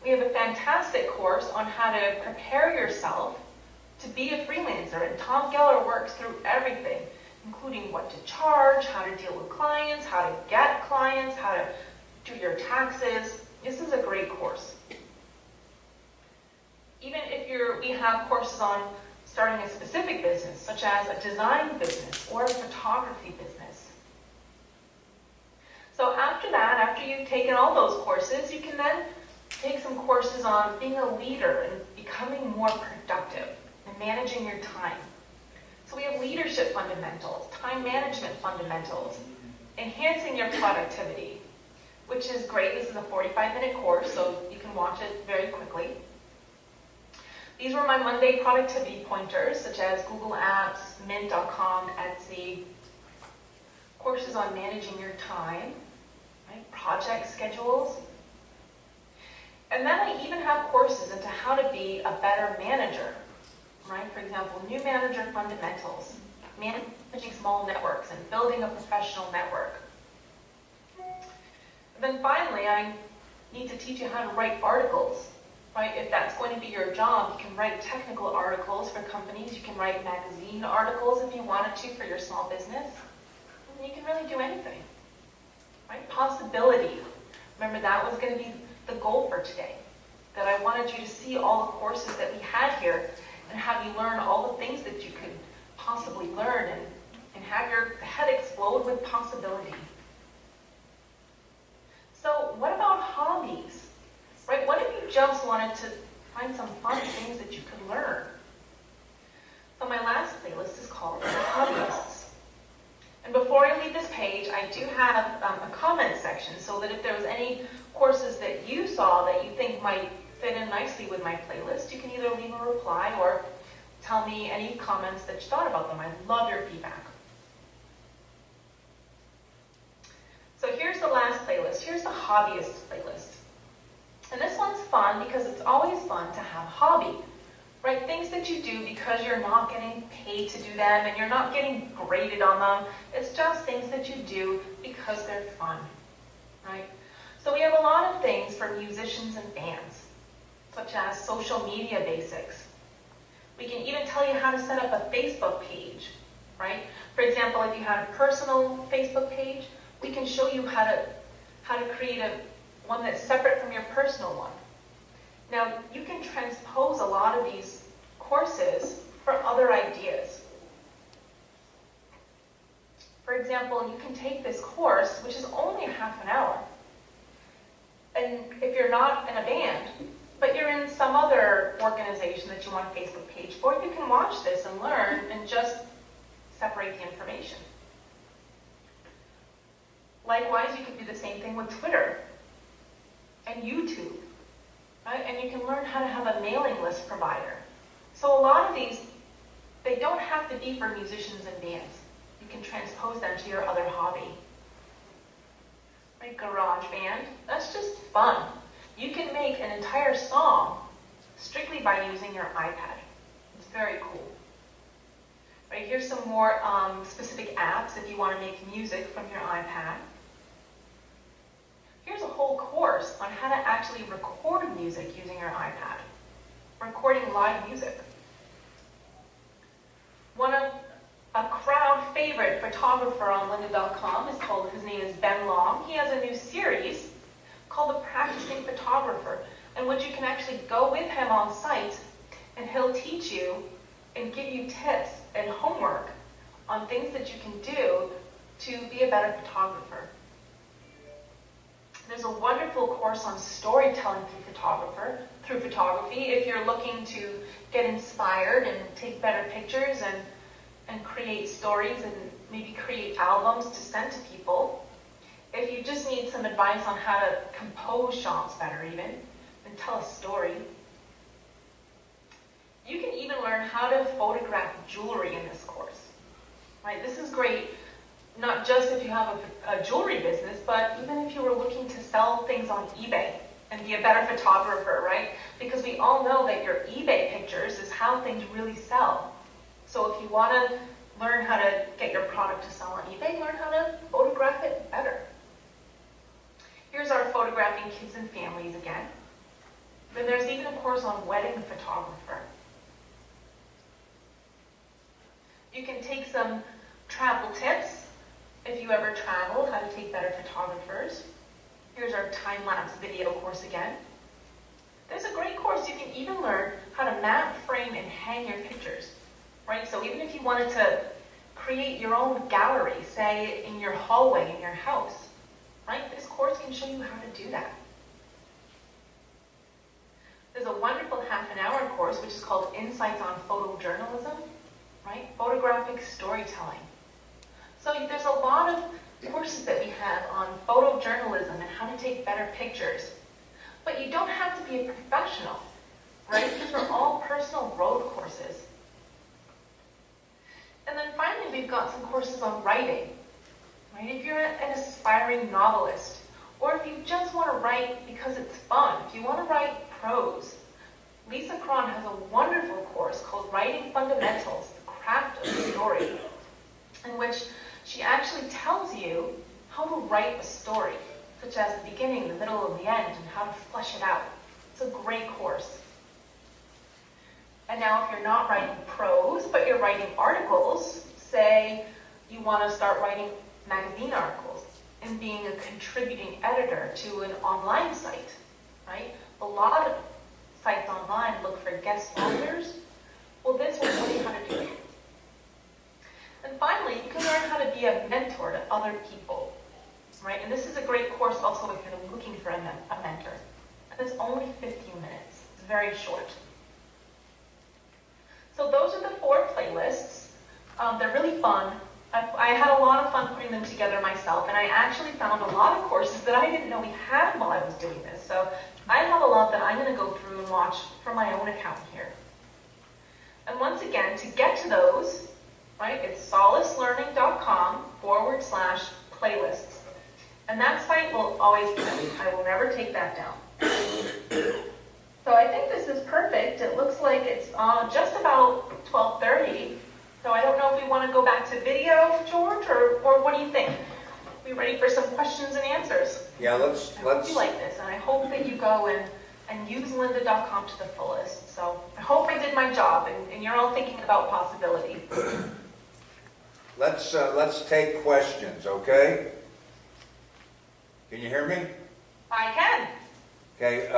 We have a fantastic course on how to prepare yourself to be a freelancer, and Tom Geller works through everything, including what to charge, how to deal with clients, how to get clients, how to do your taxes. This is a great course. Even if we have courses on starting a specific business, such as a design business or a photography business. So after that, after you've taken all those courses, you can then take some courses on being a leader and becoming more productive and managing your time. So we have leadership fundamentals, time management fundamentals, enhancing your productivity, which is great. This is a 45-minute course, so you can watch it very quickly. These were my Monday productivity pointers, such as Google Apps, Mint.com, Etsy, courses on managing your time, right? Project schedules. And then I even have courses into how to be a better manager, right? For example, new manager fundamentals, managing small networks and building a professional network. And then finally, I need to teach you how to write articles, right? If that's going to be your job, you can write technical articles for companies. You can write magazine articles if you wanted to for your small business. And you can really do anything, right? Possibility. Remember, that was going to be the goal for today, that I wanted you to see all the courses that we had here and have you learn all the things that you could possibly learn and have your head explode with possibility. So what about hobbies? Right? What if you just wanted to find some fun things that you could learn? So my last playlist is called Hobbyists. And before I leave this page, I do have a comment section so that if there was any courses that you saw that you think might fit in nicely with my playlist, you can either leave a reply or tell me any comments that you thought about them. I love your feedback. So here's the last playlist. Here's the Hobbyists playlist. And this one's fun because it's always fun to have a hobby, right? Things that you do because you're not getting paid to do them and you're not getting graded on them. It's just things that you do because they're fun, right? So we have a lot of things for musicians and bands, such as social media basics. We can even tell you how to set up a Facebook page, right? For example, if you had a personal Facebook page, we can show you how to create one that's separate from your personal one. Now, you can transpose a lot of these courses for other ideas. For example, you can take this course, which is only a half an hour, and if you're not in a band, but you're in some other organization that you want a Facebook page for, you can watch this and learn and just separate the information. Likewise, you can do the same thing with Twitter and YouTube, right? And you can learn how to have a mailing list provider. So a lot of these, they don't have to be for musicians and bands. You can transpose them to your other hobby. Right? Garage band, that's just fun. You can make an entire song strictly by using your iPad. It's very cool. Right, here's some more specific apps if you want to make music from your iPad. Here's a whole course on how to actually record music using your iPad. Recording live music. A crowd favorite photographer on Lynda.com is called, his name is Ben Long. He has a new series called The Practicing Photographer, in which you can actually go with him on site and he'll teach you and give you tips and homework on things that you can do to be a better photographer. There's a wonderful course on storytelling through photography if you're looking to get inspired and take better pictures and create stories and maybe create albums to send to people. If you just need some advice on how to compose shots better even, and tell a story. You can even learn how to photograph jewelry in this course. Right? This is great, not just if you have a jewelry business, but even if you were looking to sell things on eBay and be a better photographer, right? Because we all know that your eBay pictures is how things really sell. So if you want to learn how to get your product to sell on eBay, learn how to photograph it better. Here's our photographing kids and families again. Then there's even a course on wedding photographer. You can take some travel tips if you ever travel, how to take better photographers. Here's our time-lapse video course again. There's a great course. You can even learn how to map, frame, and hang your pictures. Right? So even if you wanted to create your own gallery, say in your hallway in your house, right? This course can show you how to do that. There's a wonderful half-an-hour course which is called Insights on Photojournalism, right? Photographic storytelling. So there's a lot of courses that we have on photojournalism and how to take better pictures. But you don't have to be a professional, right? These are all personal road courses. And then finally, we've got some courses on writing, right? If you're an aspiring novelist, or if you just want to write because it's fun, if you want to write prose, Lisa Cron has a wonderful course called Writing Fundamentals, the Craft of the Story, in which she actually tells you how to write a story, such as the beginning, the middle, and the end, and how to flesh it out. It's a great course. And now if you're not writing prose, but you're writing articles, say you want to start writing magazine articles and being a contributing editor to an online site, right? A lot of sites online look for guest authors. Well, this will tell you how to do it. And finally, you can learn how to be a mentor to other people. right? And this is a great course also if you're looking for a mentor. And it's only 15 minutes. It's very short. So those are the 4 playlists. They're really fun. I had a lot of fun putting them together myself, and I actually found a lot of courses that I didn't know we had while I was doing this. So I have a lot that I'm going to go through and watch from my own account here. And once again, to get to those, right, it's solacelearning.com/playlists. And that site will always be there. I will never take that down. So I think this is perfect. It looks like it's just about 12:30. So I don't know if we want to go back to video, George, or what do you think? We ready for some questions and answers? Yeah, let's. I hope you like this, and I hope that you go and use lynda.com to the fullest. So I hope I did my job, and you're all thinking about possibilities. Let's take questions, okay? Can you hear me? I can. Okay,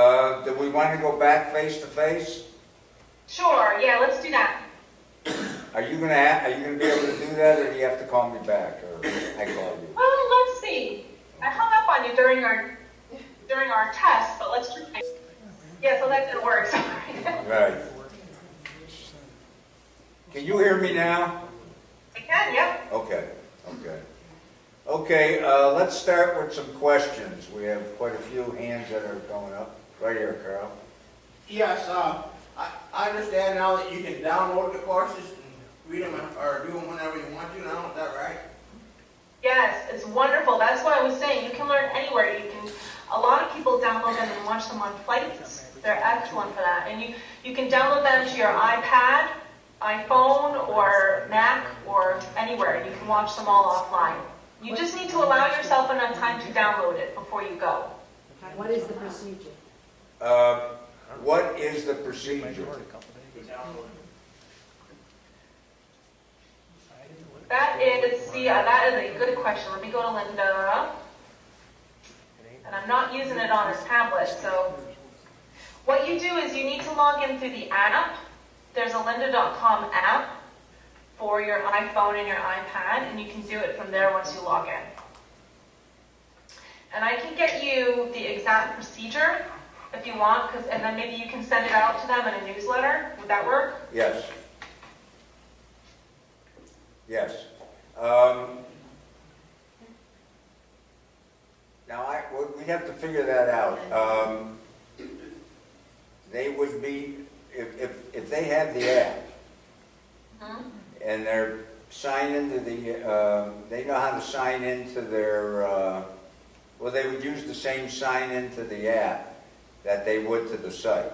do we want to go back face to face? Sure, yeah, let's do that. Are you gonna be able to do that, or do you have to call me back, or I call you? Well, let's see. I hung up on you during our test, but let's try. Yeah, so that didn't work, sorry. Right. Can you hear me now? I can, yep. Okay, okay. Okay, let's start with some questions. We have quite a few hands that are going up. Right here, Carl. Yes, I understand now that you can download the courses and read them or do them whenever you want to now, is that right? Yes, it's wonderful. That's what I was saying. You can learn anywhere. A lot of people download them and watch them on flights. They're excellent for that. And you can download them to your iPad, iPhone, or Mac, or anywhere. You can watch them all offline. You just need to allow yourself enough time to download it before you go. What is the procedure? What is the procedure? That is a good question. Let me go to Lynda. And I'm not using it on a tablet, so what you do is you need to log in through the app. There's a lynda.com app for your iPhone and your iPad, and you can do it from there once you log in. And I can get you the exact procedure if you want, and then maybe you can send it out to them in a newsletter. Would that work? Yes. Yes. Now, we have to figure that out. They would be, if they have the app, and they're signed into they know how to sign into their, well, they would use the same sign into the app that they would to the site.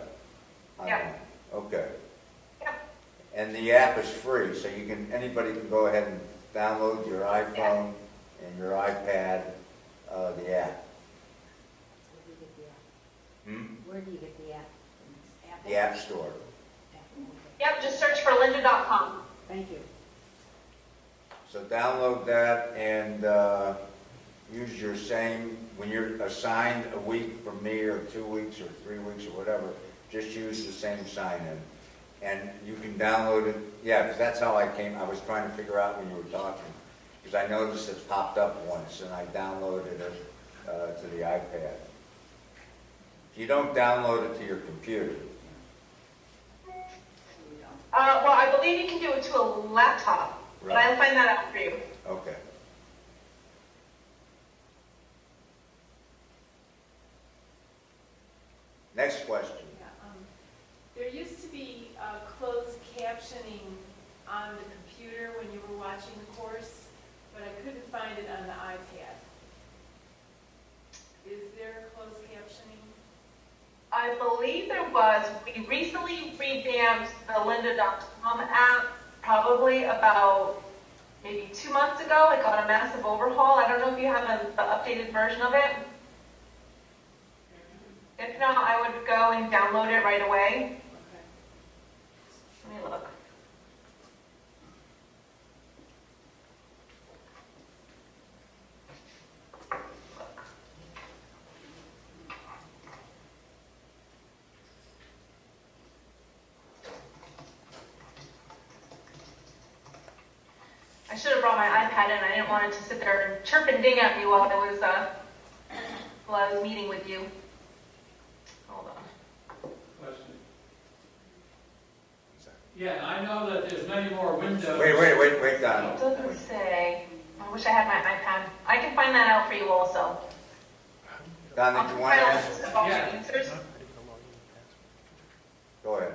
Yeah. Okay. Yeah. And the app is free, so anybody can go ahead and download your iPhone and your iPad, the app. Where do you get the app? The App Store. Yep, just search for lynda.com. Thank you. So download that and use your same, when you're assigned a week from me, or 2 weeks, or 3 weeks, or whatever, just use the same sign-in. And you can download it, yeah, because that's how I was trying to figure out when you were talking, because I noticed it popped up once, and I downloaded it to the iPad. You don't download it to your computer. Well, I believe you can do it to a laptop, but Right. I'll find that out for you. Okay. Next question. There used to be closed captioning on the computer when you were watching the course, but I couldn't find it on the iPad. Is there closed captioning? I believe there was. We recently revamped the lynda.com app, probably about maybe 2 months ago. It got a massive overhaul. I don't know if you have the updated version of it. If not, I would go and download it right away. Okay. Let me look. I should have brought my iPad in. I didn't want it to sit there and chirp and ding at me while I was meeting with you. Hold on. Question. Yeah, I know that there's many more windows. Wait, Donald. It doesn't say. I wish I had my iPad. I can find that out for you also. Donald, you want to ask? Yeah. Users. Go ahead.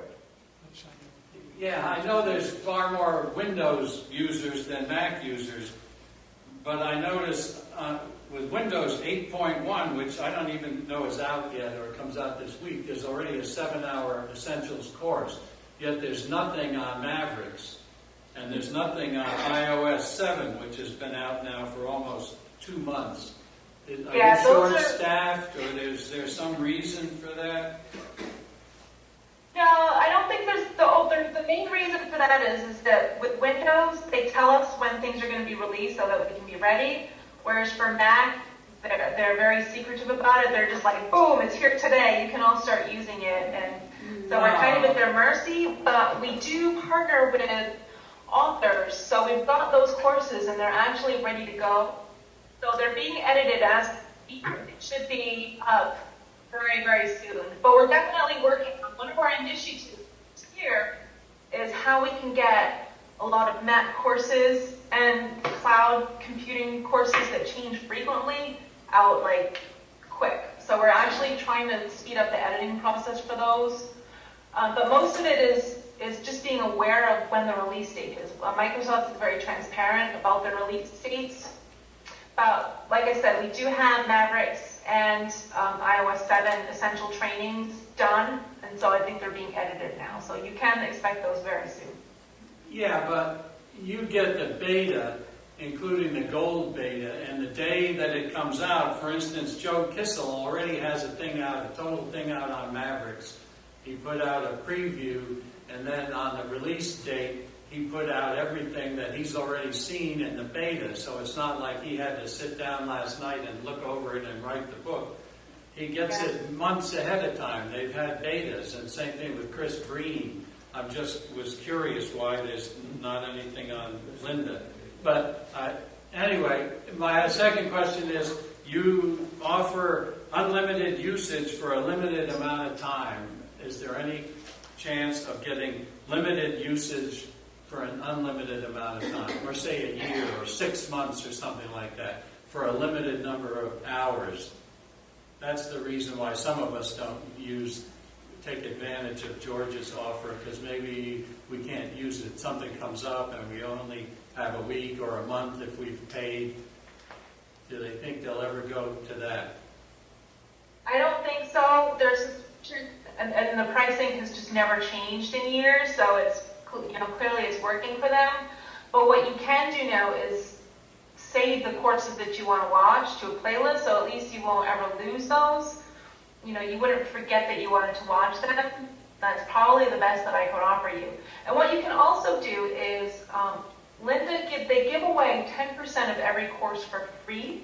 Yeah, I know there's far more Windows users than Mac users, but I noticed with Windows 8.1, which I don't even know is out yet or comes out this week, there's already a 7-hour Essentials course, yet there's nothing on Mavericks, and there's nothing on iOS 7, which has been out now for almost 2 months. Are Yeah, you those are- short-staffed, or is there some reason for that? No, I don't think the main reason for that is that with Windows, they tell us when things are going to be released so that we can be ready. Whereas for Mac, they're very secretive about it. They're just like, boom, it's here today. You can all start using it. And so we're kind of at their mercy, but we do partner with authors. So we've got those courses and they're actually ready to go. So they're being edited as it should be up very, very soon. But we're definitely working on one of our initiatives here is how we can get a lot of Mac courses and cloud computing courses that change frequently out like quick. So we're actually trying to speed up the editing process for those. But most of it is just being aware of when the release date is. Microsoft is very transparent about their release dates. But like I said, we do have Mavericks and iOS 7 essential trainings done, and so I think they're being edited now. So you can expect those very soon. Yeah, but you get the beta, including the gold beta, and the day that it comes out, for instance, Joe Kissel already has a total thing out on Mavericks. He put out a preview, and then on the release date, he put out everything that he's already seen in the beta, so it's not like he had to sit down last night and look over it and write the book. He gets it months ahead of time. They've had betas, and same thing with Chris Green. I just was curious why there's not anything on Lynda. But anyway, my second question is, you offer unlimited usage for a limited amount of time. Is there any chance of getting limited usage for an unlimited amount of time, or say a year or 6 months or something like that, for a limited number of hours? That's the reason why some of us don't take advantage of George's offer, because maybe we can't use it. Something comes up and we only have a week or a month if we've paid. Do they think they'll ever go to that? I don't think so. And the pricing has just never changed in years, so it's clearly it's working for them. But what you can do now is save the courses that you want to watch to a playlist, so at least you won't ever lose those. You wouldn't forget that you wanted to watch them. That's probably the best that I could offer you. And what you can also do is, Lynda, they give away 10% of every course for free.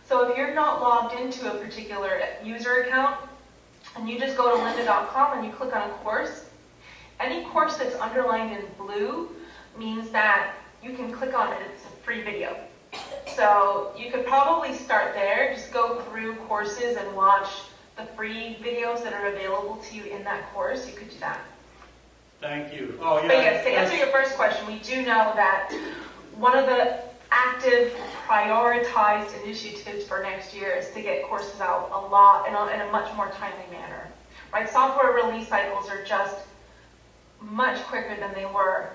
So if you're not logged into a particular user account, and you just go to lynda.com and you click on a course, any course that's underlined in blue means that you can click on it. It's a free video. So you could probably start there, just go through courses and watch the free videos that are available to you in that course. You could do that. Thank you. Oh, yeah. But yes, to answer your first question, we do know that one of the active, prioritized initiatives for next year is to get courses out a lot in a much more timely manner. Right? Software release cycles are just much quicker than they were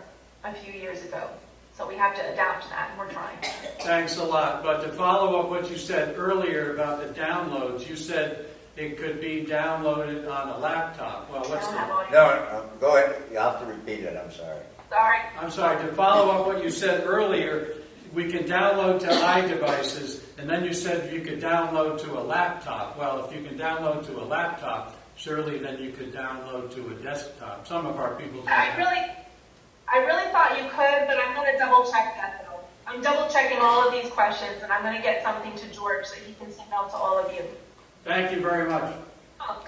a few years ago. So we have to adapt to that, and we're trying. Thanks a lot. But to follow up what you said earlier about the downloads, you said it could be downloaded on a laptop. Well, what's I don't the... have audio. No, go ahead. You'll have to repeat it. I'm sorry. Sorry. I'm sorry, to follow up what you said earlier, we can download to iDevices, and then you said you could download to a laptop. Well, if you can download to a laptop, surely then you could download to a desktop. Some of our people don't. I really thought you could, but I'm going to double check that though. I'm double checking all of these questions, and I'm going to get something to George so he can send out to all of you. Thank you very much. Oh.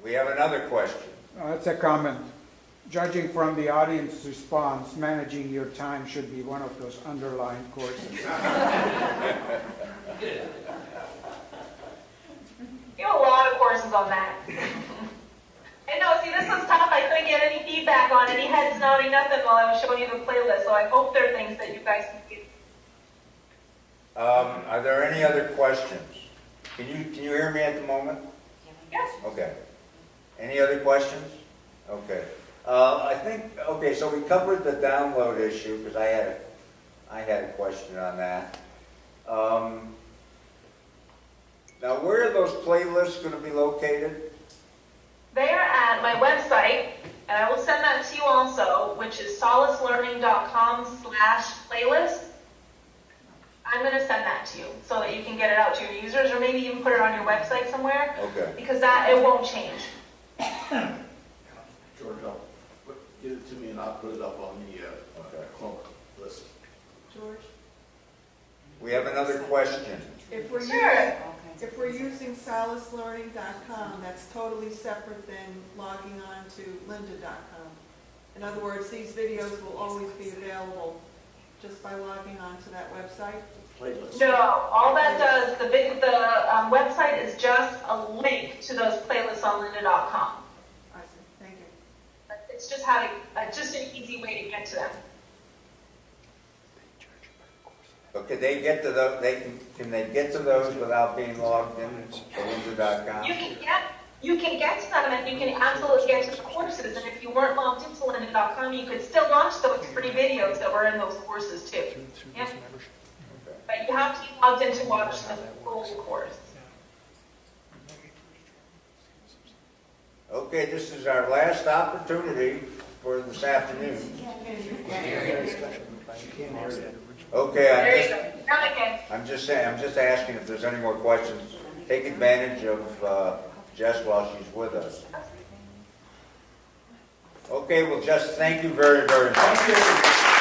We have another question. It's a comment. judging from the audience response, managing your time should be one of those underlined courses. You have a lot of courses on that. And no, see, this was tough. I couldn't get any feedback on any heads nodding nothing while I was showing you the playlist, so I hope there are things that you guys can get. Are there any other questions? Can you hear me at the moment? Yes. Okay. Any other questions? Okay. I think, okay, so we covered the download issue, because I had a question on that. Now, where are those playlists going to be located? They are at my website, and I will send that to you also, which is solacelearning.com/playlist. I'm going to send that to you so that you can get it out to your users, or maybe even put it on your website somewhere, Okay. because that, it won't change. George, give it to me and I'll put it up on the Chrome list. George, We have another question. if we're Sure. using solacelearning.com, that's totally separate than logging on to lynda.com. In other words, these videos will always be available just by logging on to that website. Playlist. No, all that does, the website is just a link to those playlists on lynda.com. I see, thank you. It's just having, just an easy way to get to them. But can they get to those, can they get to those without being logged in to lynda.com? You can get to them, and you can absolutely get to the courses, and if you weren't logged into lynda.com, you could still watch those free videos that were in those courses too. Yeah. Okay. But you have to be logged in to watch the full course. Okay, this is our last opportunity for this afternoon. Okay, There you go. Now again. I'm just saying, I'm just asking if there's any more questions. Take advantage of Jess while she's with us. Okay, well, Jess, thank you very, very much. Thank you.